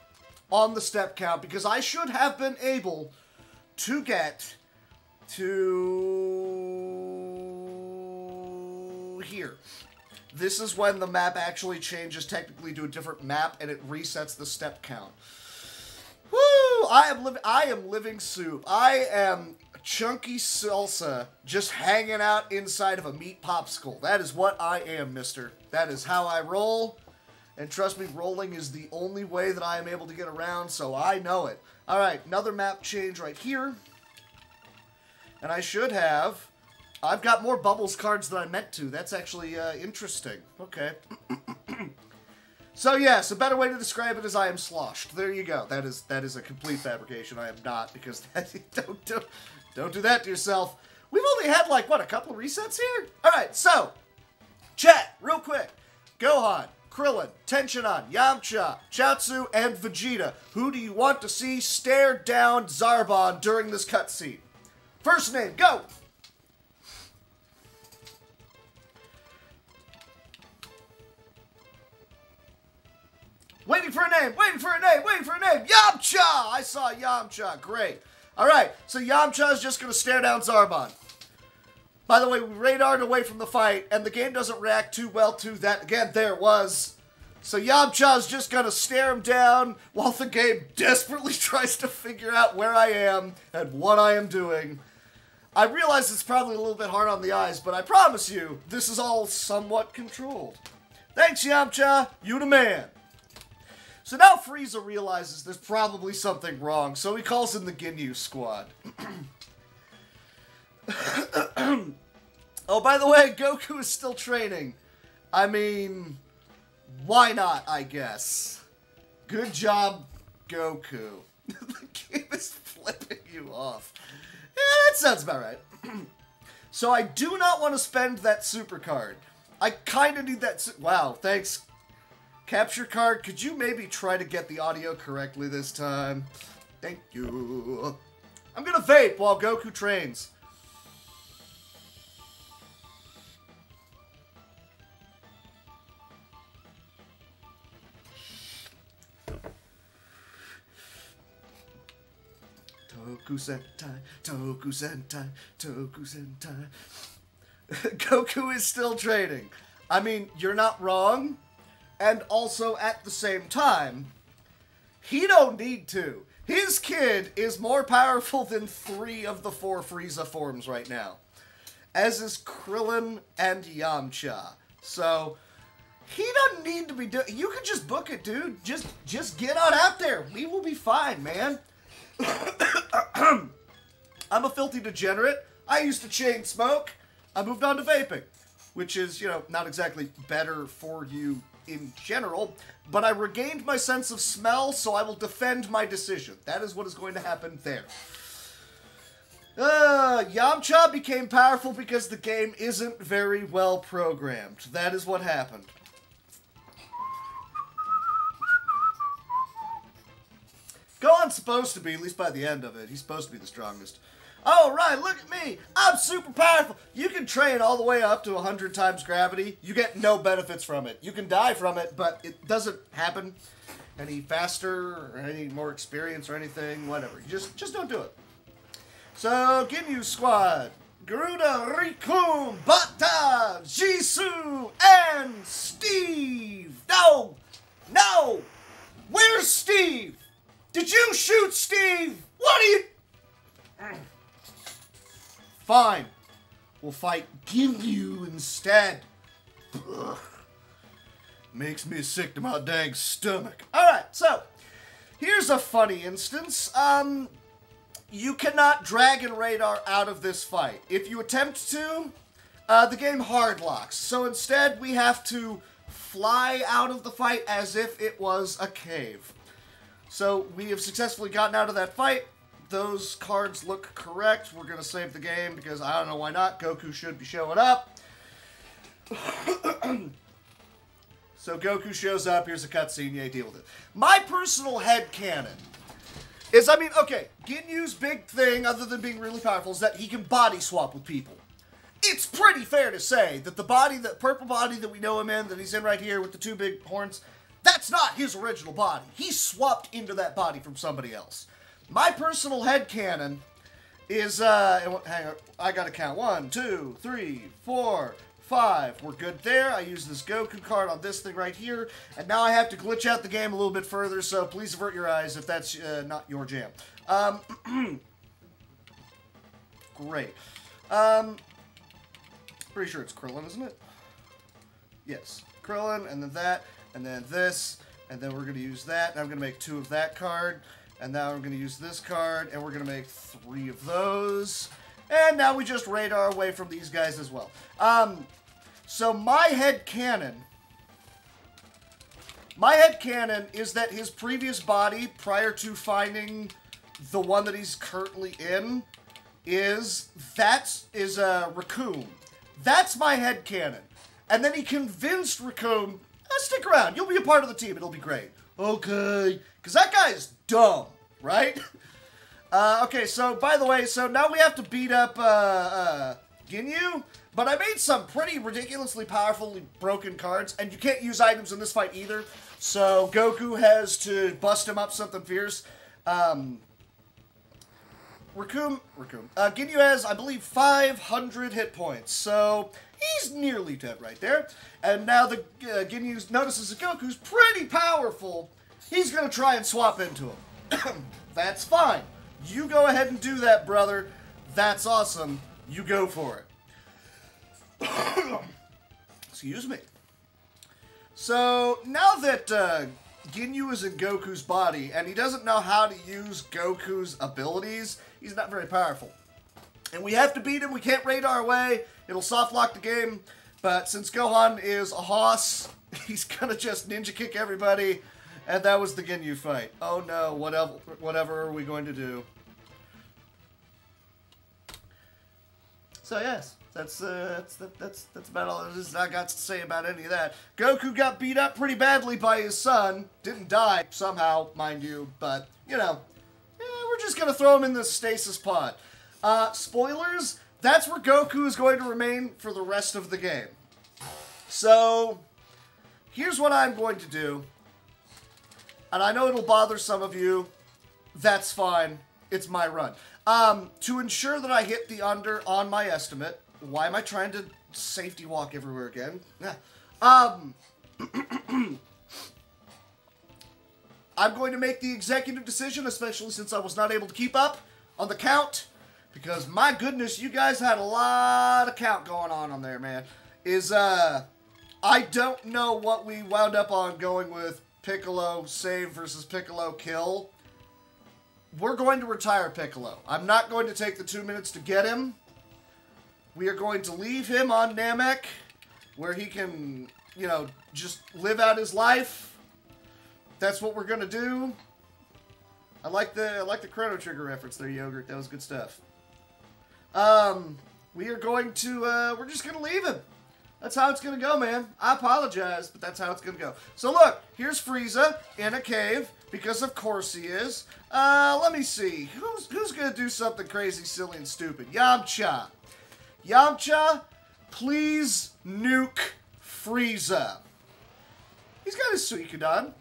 Speaker 1: on the step count because I should have been able to get to here. This is when the map actually changes technically to a different map and it resets the step count. Woo! I am living soup. I am chunky salsa just hanging out inside of a meat popsicle. That is what I am, mister. That is how I roll. And trust me, rolling is the only way that I am able to get around, so I know it. Alright, another map change right here. And I should have... I've got more Bubbles cards than I meant to. That's actually interesting. Okay. So yes, a better way to describe it is I am sloshed. There you go. That is a complete fabrication. I am not, because don't do that to yourself. We've only had, like, what, a couple of resets here? Alright, so, chat, real quick. Gohan, Krillin, Tenshinhan, Yamcha, Chaozu, and Vegeta. Who do you want to see stare down Zarbon during this cutscene? First name, go! Waiting for a name, waiting for a name, waiting for a name! Yamcha! I saw Yamcha, great. Alright, so Yamcha is just going to stare down Zarbon. By the way, we radared away from the fight, and the game doesn't react too well to that. Again, there it was. So Yamcha is just going to stare him down while the game desperately tries to figure out where I am and what I am doing. I realize it's probably a little bit hard on the eyes, but I promise you, this is all somewhat controlled. Thanks, Yamcha. You the man. So now Frieza realizes there's probably something wrong, so he calls in the Ginyu squad. Oh, by the way, Goku is still training. I mean, why not, I guess. Good job, Goku. The game is flipping you off. Yeah, that sounds about right. So I do not want to spend that super card. I kind of need that... Wow, thanks. Capture card, could you maybe try to get the audio correctly this time? Thank you. I'm gonna vape while Goku trains. Toku Sentai, Toku Sentai, Toku Sentai. Goku is still training. I mean, you're not wrong. And also, at the same time, he don't need to. His kid is more powerful than 3 of the 4 Frieza forms right now. As is Krillin and Yamcha. So, he doesn't need to be doing... You can just book it, dude. Just get on out there. We will be fine, man. I'm a filthy degenerate. I used to chain smoke. I moved on to vaping. Which is, you know, not exactly better for you in general, but I regained my sense of smell, so I will defend my decision. That is what is going to happen there. Yamcha became powerful because the game isn't very well programmed. That is what happened. Gohan's supposed to be, at least by the end of it, he's supposed to be the strongest. Oh, right, look at me. I'm super powerful. You can train all the way up to 100 times gravity. You get no benefits from it. You can die from it, but it doesn't happen any faster or any more experience or anything, whatever. You just don't do it. So, Ginyu Squad. Garuda, Rikun, Bata, Jisoo, and Steve. No! No! Where's Steve? Did you shoot Steve? What are you... Fine. We'll fight Ginyu instead. Ugh. Makes me sick to my dang stomach. Alright, so, here's a funny instance. You cannot Dragon Radar out of this fight. If you attempt to, the game hard locks. So instead, we have to fly out of the fight as if it was a cave. So we have successfully gotten out of that fight. Those cards look correct. We're going to save the game because I don't know why not. Goku should be showing up. So Goku shows up. Here's a cutscene. Yeah, deal with it. My personal headcanon is, I mean, okay, Ginyu's big thing, other than being really powerful, is that he can body swap with people. It's pretty fair to say that the body, the purple body that we know him in, that he's in right here with the two big horns, that's not his original body. He swapped into that body from somebody else. My personal headcanon is, hang on, I gotta count. 1, 2, 3, 4, 5. We're good there. I use this Goku card on this thing right here, and now I have to glitch out the game a little bit further, so please avert your eyes if that's not your jam. Great. Pretty sure it's Krillin, isn't it? Yes. Krillin, and then that, and then this, and then we're going to use that, and I'm going to make 2 of that card, and now we're going to use this card, and we're going to make 3 of those, and now we just radar away from these guys as well. So my headcanon is that his previous body, prior to finding the one that he's currently in, is Raccoon. That's my headcanon. And then he convinced Raccoon, stick around, you'll be a part of the team, it'll be great. Okay. Because that guy is dumb, right? Okay, so, by the way, so now we have to beat up, Ginyu, but I made some pretty ridiculously powerfully broken cards, and you can't use items in this fight either, so Goku has to bust him up something fierce. Ginyu has, I believe, 500 hit points, so he's nearly dead right there. And now the Ginyu notices that Goku's pretty powerful. He's going to try and swap into him. That's fine. You go ahead and do that, brother. That's awesome. You go for it. Excuse me. So, now that Ginyu is in Goku's body, and he doesn't know how to use Goku's abilities, he's not very powerful. And we have to beat him. We can't radar away. It'll soft lock the game. But since Gohan is a hoss, he's going to just ninja kick everybody. And that was the Ginyu fight. Oh no, whatever are we going to do? So yes, that's about all I got to say about any of that. Goku got beat up pretty badly by his son. Didn't die somehow, mind you, but you know, we're just gonna throw him in the stasis pod. Spoilers. That's where Goku is going to remain for the rest of the game. So here's what I'm going to do. And I know it'll bother some of you. That's fine. It's my run. To ensure that I hit the under on my estimate. Why am I trying to safety walk everywhere again? I'm going to make the executive decision, especially since I was not able to keep up on the count. Because, my goodness, you guys had a lot of count going on there, man. I don't know what we wound up on going with Piccolo save versus Piccolo kill. We're going to retire Piccolo. I'm not going to take the 2 minutes to get him. We are going to leave him on Namek, where he can, you know, just live out his life. That's what we're going to do. I like the Chrono Trigger reference there, Yogurt. That was good stuff. We are going to, we're just going to leave him. That's how it's going to go, man. I apologize, but that's how it's going to go. So look, here's Frieza in a cave, because of course he is. Let me see. Who's going to do something crazy, silly, and stupid? Yamcha. Yamcha, please nuke Frieza. He's got his Suikoden.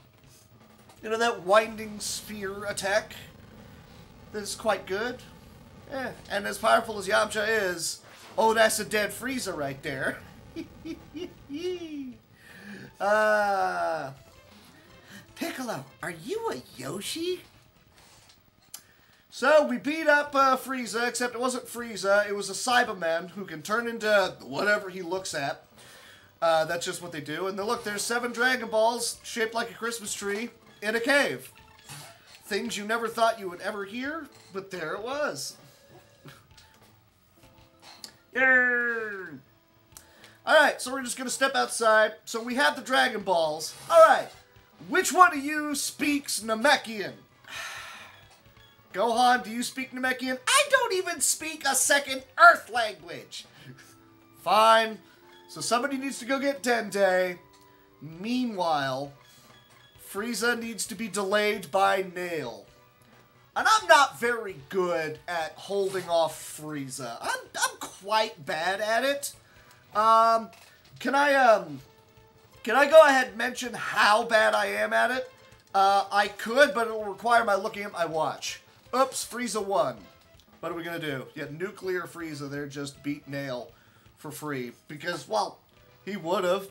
Speaker 1: You know, that winding spear attack? That's quite good. Yeah. And as powerful as Yamcha is, oh, that's a dead Frieza right there. Piccolo, are you a Yoshi? So, we beat up Frieza, except it wasn't Frieza, it was a Cyberman who can turn into whatever he looks at. That's just what they do. And then look, there's 7 Dragon Balls shaped like a Christmas tree in a cave. Things you never thought you would ever hear, but there it was. Yay! Alright, so we're just going to step outside. So we have the Dragon Balls. Alright, which one of you speaks Namekian? Gohan, do you speak Namekian? I don't even speak a second Earth language. Fine. So somebody needs to go get Dende. Meanwhile, Frieza needs to be delayed by Nail. And I'm not very good at holding off Frieza. I'm quite bad at it. Can I go ahead and mention how bad I am at it? I could, but it will require my looking at my watch. Oops, Frieza won. What are we gonna do? Yeah, nuclear Frieza there just beat Nail for free. Because, well, he would've.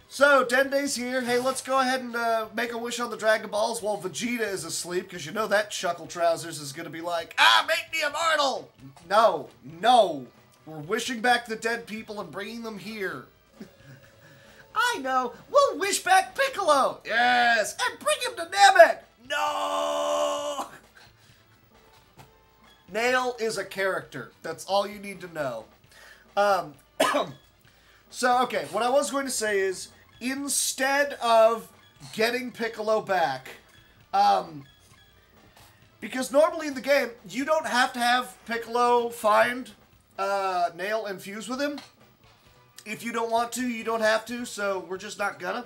Speaker 1: So, Dende's here. Hey, let's go ahead and make a wish on the Dragon Balls while Vegeta is asleep, because you know that Chuckle Trousers is gonna be like, ah, make me immortal! No, no. We're wishing back the dead people and bringing them here. I know. We'll wish back Piccolo. Yes. And bring him to Namek. No. Nail is a character. That's all you need to know. So, okay. What I was going to say is, instead of getting Piccolo back, because normally in the game, you don't have to have Piccolo find Nail and fuse with him. If you don't want to, you don't have to, so we're just not gonna.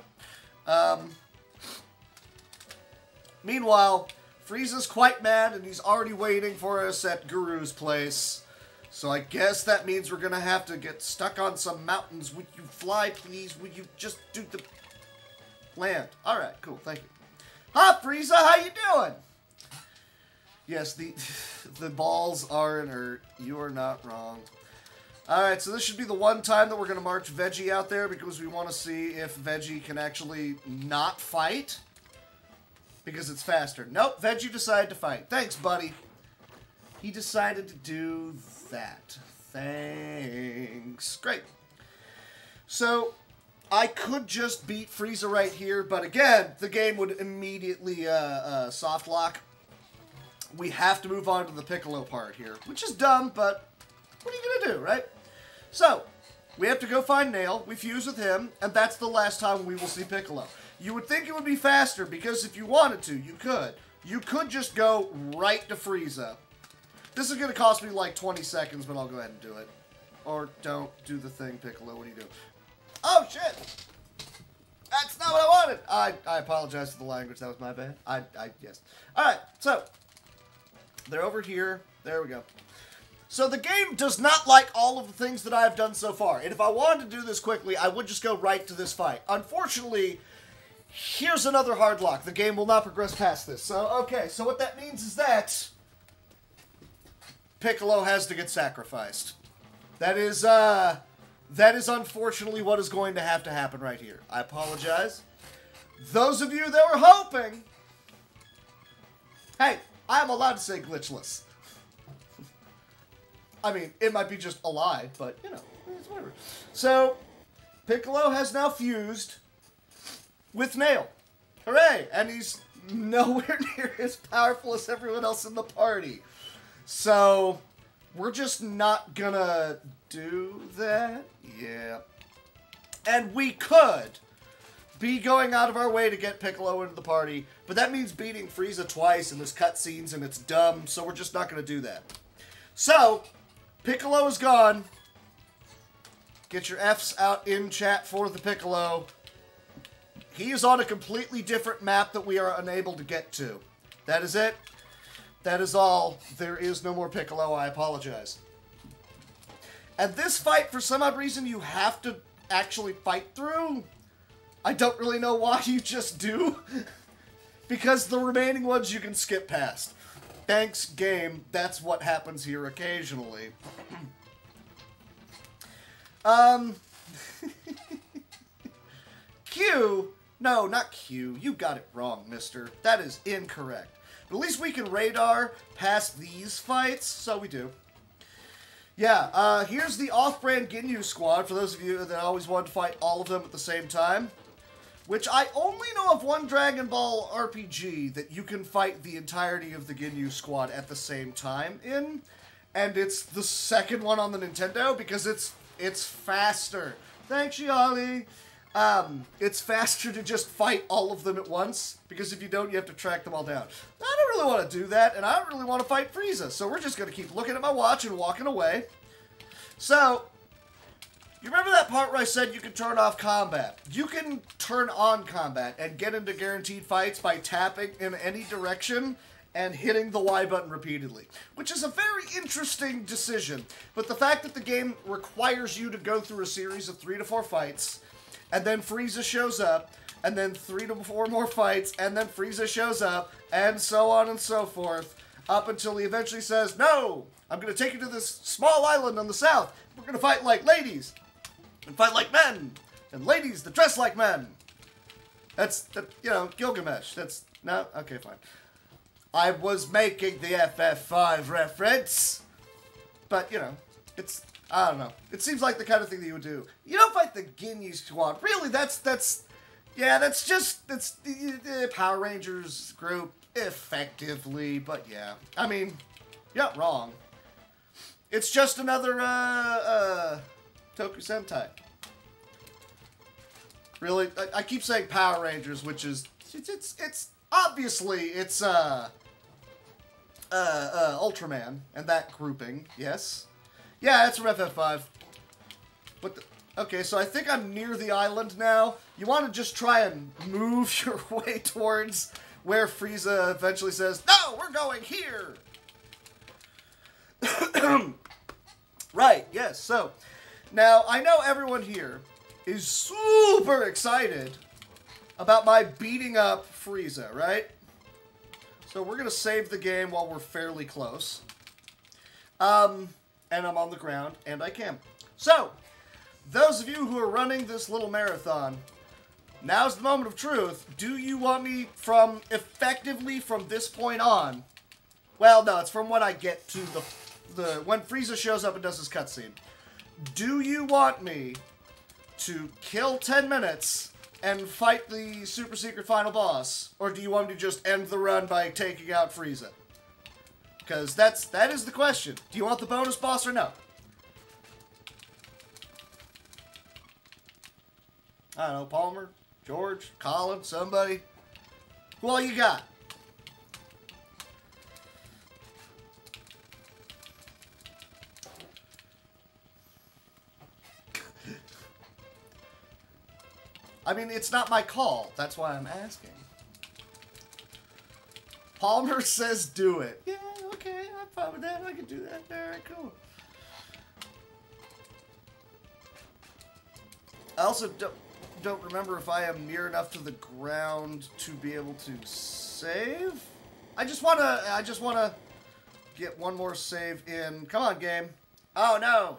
Speaker 1: Meanwhile, Frieza's quite mad, and he's already waiting for us at Guru's place. So I guess that means we're gonna have to get stuck on some mountains. Would you fly, please? Would you just do the land? Alright, cool, thank you. Hi, Frieza, how you doing? Yes, the balls are inert. You are not wrong. Alright, so this should be the one time that we're going to march Veggie out there because we want to see if Veggie can actually not fight. Because it's faster. Nope, Veggie decided to fight. Thanks, buddy. He decided to do that. Thanks. Great. So, I could just beat Frieza right here, but again, the game would immediately soft lock. We have to move on to the Piccolo part here, which is dumb, but what are you going to do, right? So, we have to go find Nail, we fuse with him, and that's the last time we will see Piccolo. You would think it would be faster, because if you wanted to, you could. You could just go right to Frieza. This is going to cost me like 20 seconds, but I'll go ahead and do it. Or don't do the thing, Piccolo, what are you doing? Oh, shit! That's not what I wanted! I apologize for the language, that was my bad. Yes. Alright, so, they're over here. There we go. So the game does not like all of the things that I have done so far. And if I wanted to do this quickly, I would just go right to this fight. Unfortunately, here's another hard lock. The game will not progress past this. So, okay, so what that means is that Piccolo has to get sacrificed. That is unfortunately what is going to happen right here. I apologize. Those of you that were hoping... Hey, I'm allowed to say glitchless. I mean, it might be just a lie, but, you know, it's whatever. So, Piccolo has now fused with Nail. Hooray! And he's nowhere near as powerful as everyone else in the party. So, we're just not gonna do that. Yeah. And we could be going out of our way to get Piccolo into the party, but that means beating Frieza twice in this cutscenes, and it's dumb, so we're just not gonna do that. So, Piccolo is gone. Get your Fs out in chat for the Piccolo. He is on a completely different map that we are unable to get to. That is it. That is all. There is no more Piccolo. I apologize. And this fight, for some odd reason, you have to actually fight through. I don't really know why you just do. Because the remaining ones you can skip past. Thanks, game. That's what happens here occasionally. Q? No, not Q. You got it wrong, mister. That is incorrect. But at least we can radar past these fights, so we do. Yeah, here's the off-brand Ginyu squad, for those of you that always wanted to fight all of them at the same time. Which I only know of one Dragon Ball RPG that you can fight the entirety of the Ginyu squad at the same time in. And it's the second one on the Nintendo, because it's faster. Thanks, Shiali. It's faster to just fight all of them at once, because if you don't, you have to track them all down. I don't really want to do that, and I don't really want to fight Frieza, so we're just going to keep looking at my watch and walking away. So, you remember that part where I said you can turn off combat? You can turn on combat and get into guaranteed fights by tapping in any direction and hitting the Y button repeatedly, which is a very interesting decision. But the fact that the game requires you to go through a series of 3 to 4 fights, and then Frieza shows up, and then 3 to 4 more fights, and then Frieza shows up, and so on and so forth, up until he eventually says, "No, I'm going to take you to this small island on the south. We're going to fight like ladies, and fight like men, and ladies that dress like men." That's, you know, Gilgamesh. That's, no? Okay, fine. I was making the FF5 reference, but, you know, it's, I don't know. It seems like the kind of thing that you would do. You don't fight the Ginyu squad. Really, that's the Power Rangers group, effectively, but yeah. I mean, you're not wrong. It's just another, Toku Sentai. Really, I keep saying Power Rangers, which is, it's obviously, it's, Ultraman, and that grouping, yes. Yeah, it's from FF5. But, okay, so I think I'm near the island now. You want to just try and move your way towards where Frieza eventually says, "No, we're going here!" Right, yes, so, now, I know everyone here is super excited about my beating up Frieza, right? So we're going to save the game while we're fairly close. And I'm on the ground, and I can. So, those of you who are running this little marathon, now's the moment of truth. Do you want me from, effectively from this point on, well, no, it's from when I get to when Frieza shows up and does his cutscene. Do you want me to kill 10 minutes and fight the super secret final boss? Or do you want me to just end the run by taking out Frieza? Because that is the question. Do you want the bonus boss or no? I don't know, Palmer, George, Colin, somebody. Who all you got? I mean, it's not my call. That's why I'm asking. Palmer says do it. Yeah, okay, I'm fine with that. I can do that. Alright, cool. I also don't remember if I am near enough to the ground to be able to save. I just wanna get one more save in. Come on, game. Oh no.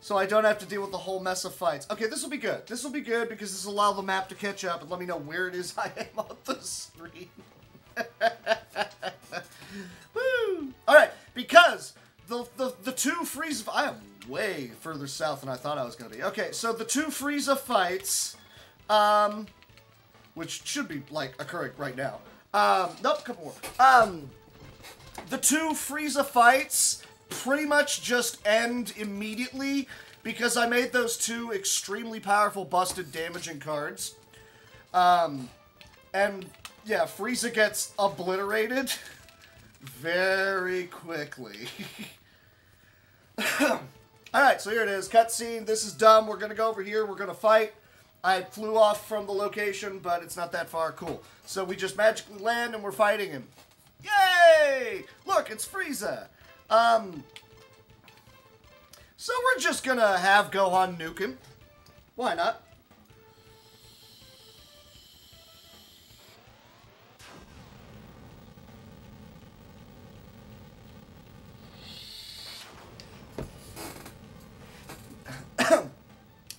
Speaker 1: So I don't have to deal with the whole mess of fights. Okay, this will be good. This will be good because this will allow the map to catch up and let me know where it is I am on the screen. Woo! Alright, because the two Frieza... I am way further south than I thought I was going to be. Okay, so the two Frieza fights, which should be, like, occurring right now. Nope, a couple more. The two Frieza fights pretty much just end immediately because I made those two extremely powerful busted damaging cards. And, yeah, Frieza gets Alright, so here it is. Cutscene. This is dumb. We're going to go over here. We're going to fight. I flew off from the location, but it's not that far. Cool. So we just magically land and we're fighting him. Yay! Look, it's Frieza. So we're just going to have Gohan nuke him. Why not?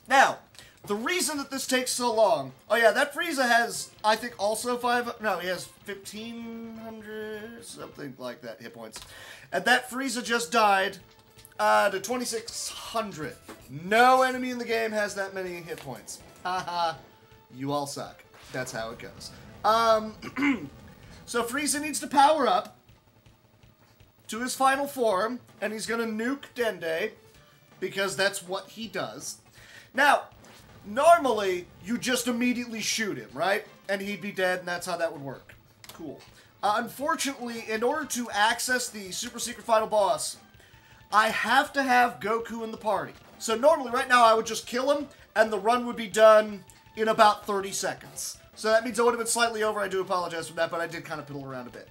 Speaker 1: Now, the reason that this takes so long... Oh yeah, that Frieza has, I think, also he has 1,500, something like that, hit points. And that Frieza just died to 2,600. No enemy in the game has that many hit points. Haha, you all suck. That's how it goes. So Frieza needs to power up to his final form, and he's gonna nuke Dende, because that's what he does. Now, normally, you just immediately shoot him, right? And he'd be dead, and that's how that would work. Cool. Unfortunately, in order to access the Super Secret Final Boss, I have to have Goku in the party. So normally, right now, I would just kill him, and the run would be done in about 30 seconds. So that means I would have been slightly over. I do apologize for that, but I did kind of piddle around a bit.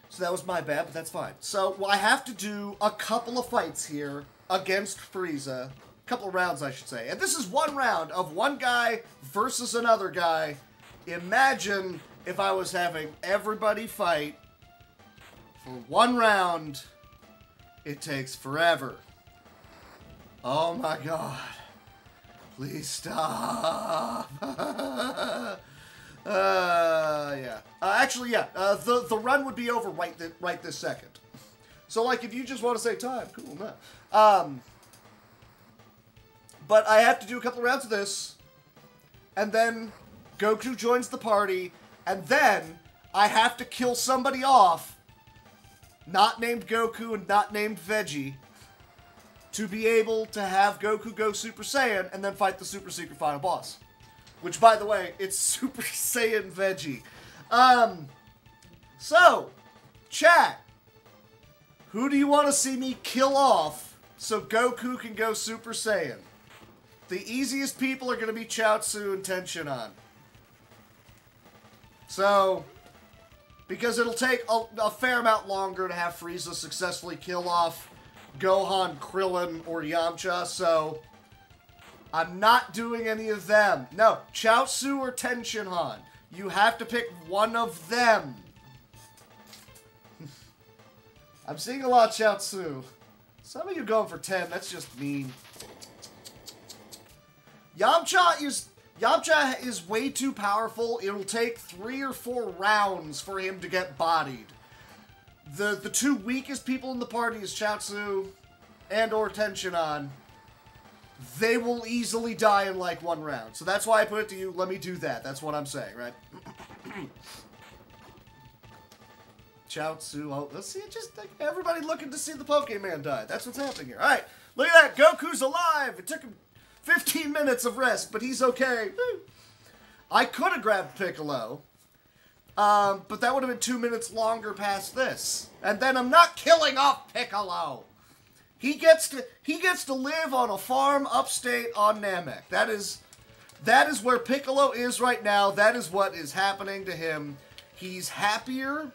Speaker 1: So that was my bad, but that's fine. So I have to do a couple of fights here against Frieza. A couple of rounds, I should say. And this is one round of one guy versus another guy. Imagine if I was having everybody fight for one round. It takes forever. Oh my god. Please stop. Yeah. Actually, yeah. The run would be over right this second. So, like, if you just want to say time, cool, no. But I have to do a couple rounds of this, and then Goku joins the party, and then I have to kill somebody off, not named Goku and not named Veggie, to be able to have Goku go Super Saiyan and then fight the Super Secret Final Boss. Which, by the way, it's Super Saiyan Veggie. So, chat, who do you want to see me kill off so Goku can go Super Saiyan? The easiest people are going to be Chaozu and Tenshinhan. So, because it'll take a fair amount longer to have Frieza successfully kill off Gohan, Krillin, or Yamcha, so I'm not doing any of them. No, Chaozu or Tenshinhan. You have to pick one of them. I'm seeing a lot of Chaozu. Some of you going for 10. That's just mean. Yamcha is way too powerful. It'll take 3 or 4 rounds for him to get bodied. The two weakest people in the party is Chaozu and or Tenshinhan. They will easily die in like 1 round. So that's why I put it to you. Let me do that. That's what I'm saying, right? Chaozu. Oh, let's see. Just like everybody looking to see the Pokemon die. That's what's happening here. All right. Look at that. Goku's alive. It took him 15 minutes of rest, but he's okay. I could have grabbed Piccolo. But that would have been 2 minutes longer past this. And then I'm not killing off Piccolo. He gets to live on a farm upstate on Namek. That is where Piccolo is right now. That is what is happening to him. He's happier,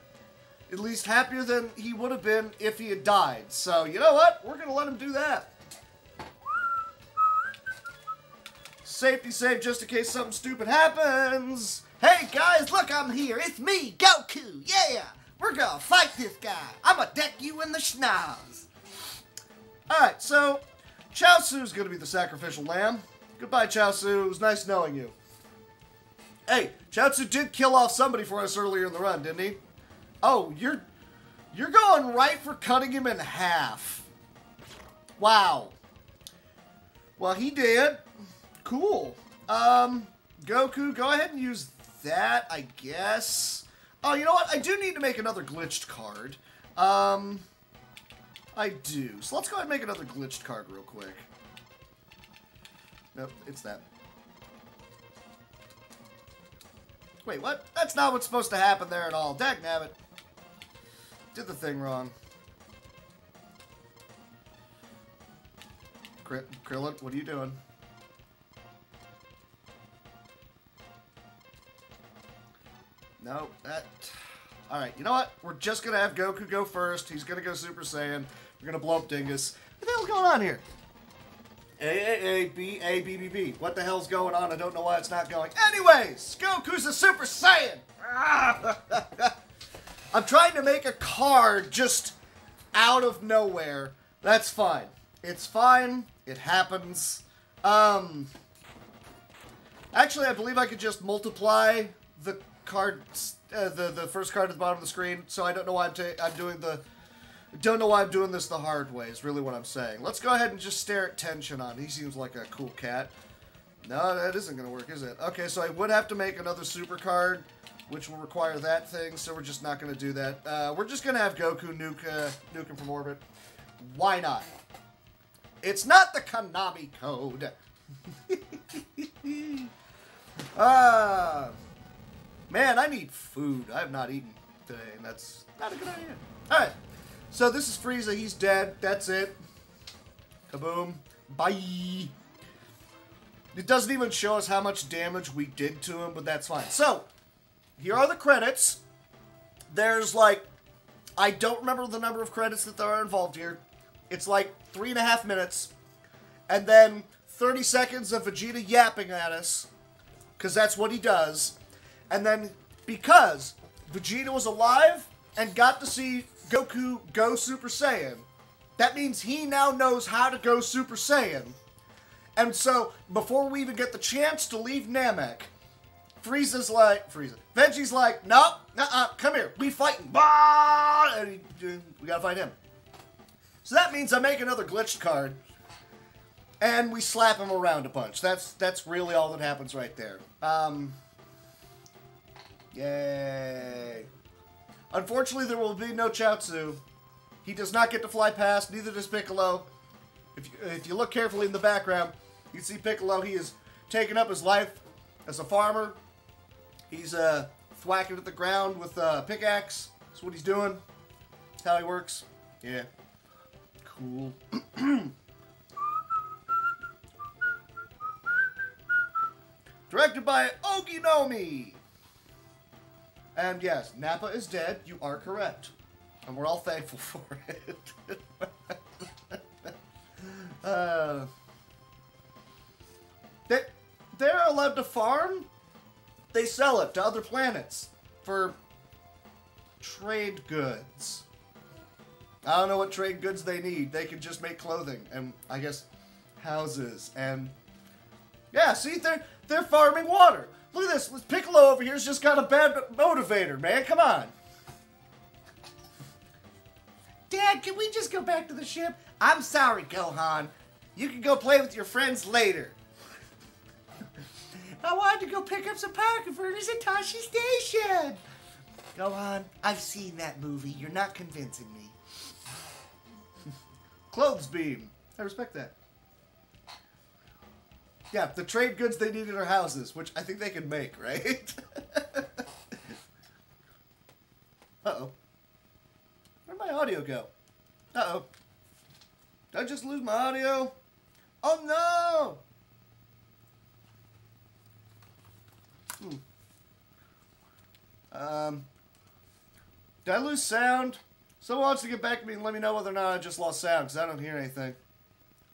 Speaker 1: at least happier than he would have been if he had died. So, you know what? We're going to let him do that. Safety save just in case something stupid happens. Hey guys, look, I'm here. It's me, Goku. Yeah, we're gonna fight this guy. I'm gonna deck you in the schnoz. Alright, so Chaozu's gonna be the sacrificial lamb. Goodbye, Chaozu. It was nice knowing you. Hey, Chaozu did kill off somebody for us earlier in the run, didn't he? Oh, you're going right for cutting him in half. Wow. Well, he did. Cool. Goku, go ahead and use that, I guess. Oh, you know what? I do need to make another glitched card. I do. So let's go ahead and make another glitched card real quick. Nope, it's that. Wait, what? That's not what's supposed to happen there at all. Dagnabbit. Did the thing wrong. Krillin, what are you doing? No, that... Alright, you know what? We're just gonna have Goku go first. He's gonna go Super Saiyan. We're gonna blow up Dingus. What the hell's going on here? A, B, A, B, B, B. What the hell's going on? I don't know why it's not going. Anyways, Goku's a Super Saiyan! I'm trying to make a card just out of nowhere. That's fine. It's fine. It happens. Actually, I believe I could just multiply the cards, the first card at the bottom of the screen. So I don't know why I'm doing this the hard way. Is really what I'm saying. Let's go ahead and just stare at Tension on. He seems like a cool cat. No, that isn't gonna work, is it? Okay, so I would have to make another super card, which will require that thing. So we're just not gonna do that. We're just gonna have Goku nuke him from orbit. Why not? It's not the Konami code. Man, I need food. I have not eaten today, and that's not a good idea. Alright, so this is Frieza. He's dead. That's it. Kaboom. Bye. It doesn't even show us how much damage we did to him, but that's fine. So, here are the credits. There's like, I don't remember the number of credits that are involved here. It's like 3.5 minutes. And then 30 seconds of Vegeta yapping at us. Because that's what he does. And then, because Vegeta was alive and got to see Goku go Super Saiyan, that means he now knows how to go Super Saiyan. And so, before we even get the chance to leave Namek, Veggi's like, no, come here, we fighting. And we gotta fight him. So that means I make another glitched card, and we slap him around a bunch. That's really all that happens right there. Yay. Unfortunately, there will be no Chaozu. He does not get to fly past, neither does Piccolo. If you look carefully in the background, you can see Piccolo. He is taking up his life as a farmer. He's thwacking at the ground with a pickaxe. That's what he's doing. That's how he works. Yeah. Cool. Directed by Oginomi. And yes, Nappa is dead. You are correct. And we're all thankful for it. They're allowed to farm. They sell it to other planets for trade goods. I don't know what trade goods they need. They can just make clothing and, I guess, houses. And yeah, see, they're farming water. Look at this. Piccolo over here's just got a bad motivator, man. Come on. Dad, can we just go back to the ship? I'm sorry, Gohan. You can go play with your friends later. I wanted to go pick up some power converters at Tashi Station. Gohan, I've seen that movie. You're not convincing me. Clothes beam. I respect that. Yeah, the trade goods they need in our houses, which I think they can make, right? Uh-oh. Where'd my audio go? Uh-oh. Did I just lose my audio? Oh, no! Did I lose sound? Someone wants to get back to me and let me know whether or not I just lost sound, because I don't hear anything.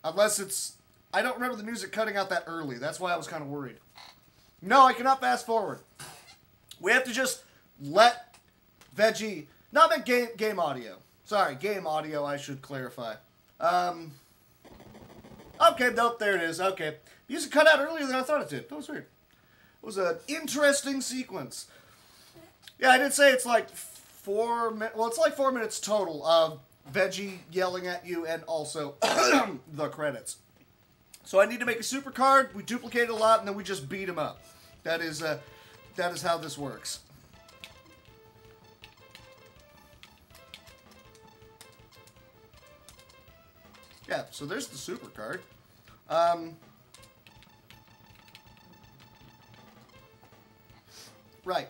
Speaker 1: Unless it's... I don't remember the music cutting out that early. That's why I was kind of worried. No, I cannot fast forward. We have to just let Veggie... No, I meant game audio. Sorry, game audio, I should clarify. Okay, nope, there it is. Okay. Music cut out earlier than I thought it did. That was weird. It was an interesting sequence. Yeah, I did say it's like 4 minutes... Well, it's like 4 minutes total of Veggie yelling at you and also the credits. So I need to make a super card. We duplicate it a lot, and then we just beat him up. That is how this works. Yeah, so there's the super card. Right.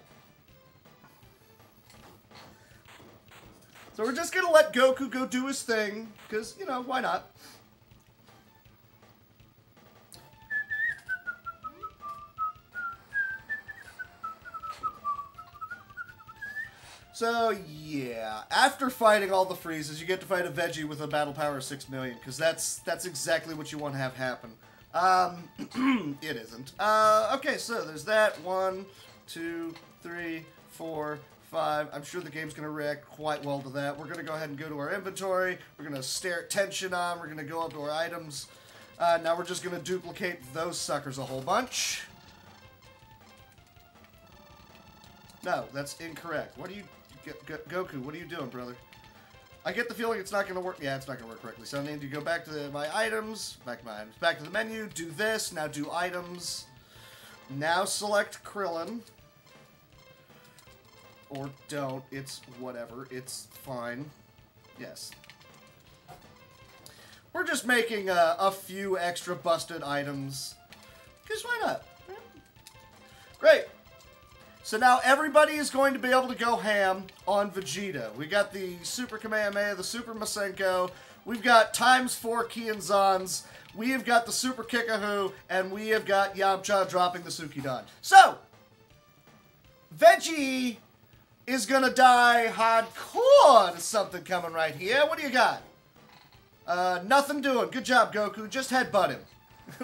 Speaker 1: So we're just going to let Goku go do his thing, because, you know, why not? So, yeah. After fighting all the freezes, you get to fight a Veggie with a battle power of 6 million, because that's exactly what you want to have happen. It isn't. Okay, so there's that. 1, 2, 3, 4, 5. I'm sure the game's going to react quite well to that. We're going to go ahead and go to our inventory. We're going to stare at tension on. We're going to go up to our items. Now we're just going to duplicate those suckers a whole bunch. No, that's incorrect. What are you... Goku, what are you doing, brother? I get the feeling it's not going to work. Yeah, it's not going to work correctly. So I need to go back to my items. Back to the menu. Do this. Now do items. Now select Krillin. Or don't. It's whatever. It's fine. Yes. We're just making a few extra busted items. Because why not? Great. So now everybody is going to be able to go ham on Vegeta. We got the Super Kamehameha, the Super Masenko. We've got ×4 Kienzans. We have got the Super Kickahoo. And we have got Yamcha dropping the Sukidan. So, Veggie is going to die hardcore to something coming right here. What do you got? Nothing doing. Good job, Goku. Just headbutt him.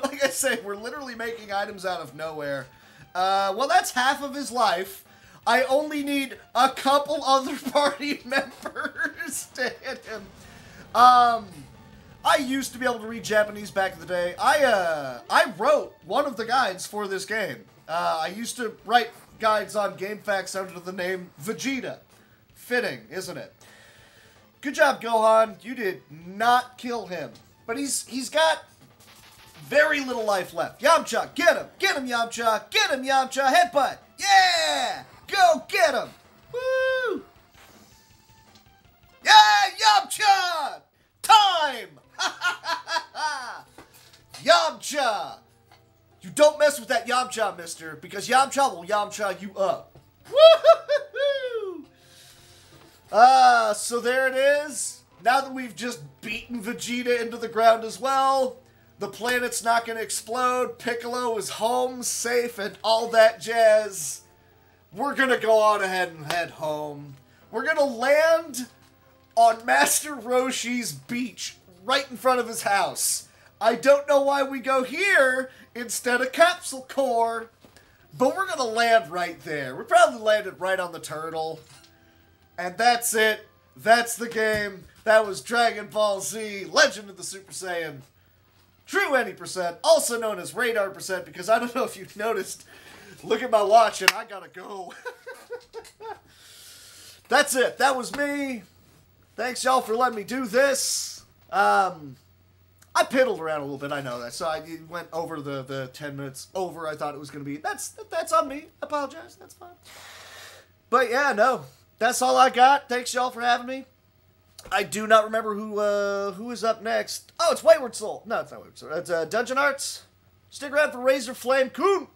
Speaker 1: Like I say, we're literally making items out of nowhere. Well, that's half of his life. I only need a couple other party members to hit him. I used to be able to read Japanese back in the day. I wrote one of the guides for this game. I used to write guides on GameFAQs under the name Vegeta. Fitting, isn't it? Good job, Gohan. You did not kill him. But he's got very little life left. Yamcha, get him! Get him, Yamcha! Get him, Yamcha! Headbutt! Yeah! Go get him! Woo! Yeah, Yamcha! Time! Yamcha! You don't mess with that Yamcha, mister, because Yamcha will Yamcha you up. Woo-hoo-hoo-hoo! So there it is. Now that we've just beaten Vegeta into the ground as well, the planet's not going to explode. Piccolo is home, safe, and all that jazz. We're going to go on ahead and head home. We're going to land on Master Roshi's beach right in front of his house. I don't know why we go here instead of Capsule Corps, but we're going to land right there. We probably landed right on the turtle. And that's it. That's the game. That was Dragon Ball Z, Legend of the Super Saiyan. True any %, also known as Radar %, because I don't know if you've noticed. Look at my watch and I gotta go. That's it. That was me. Thanks y'all for letting me do this. I piddled around a little bit, I know that. So I went over the 10 minutes over I thought it was gonna be. That's on me. I apologize. That's fine. But yeah, no. That's all I got. Thanks y'all for having me. I do not remember who is up next. Oh, it's Wayward Soul. No, it's not Wayward Soul. It's Dungeon Arts. Stick around for Razor Flame Kun.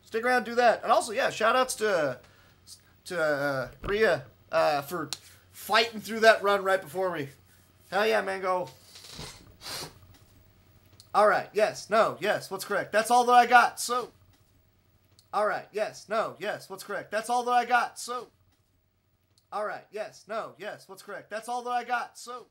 Speaker 1: Stick around, do that. And also, yeah, shout outs to Rhea for fighting through that run right before me. Hell yeah, Mango. Alright, yes, no, yes, what's correct? That's all that I got, so. Alright, yes, no, yes, what's correct? That's all that I got, so. Alright, yes, no, yes, what's correct? That's all that I got, so.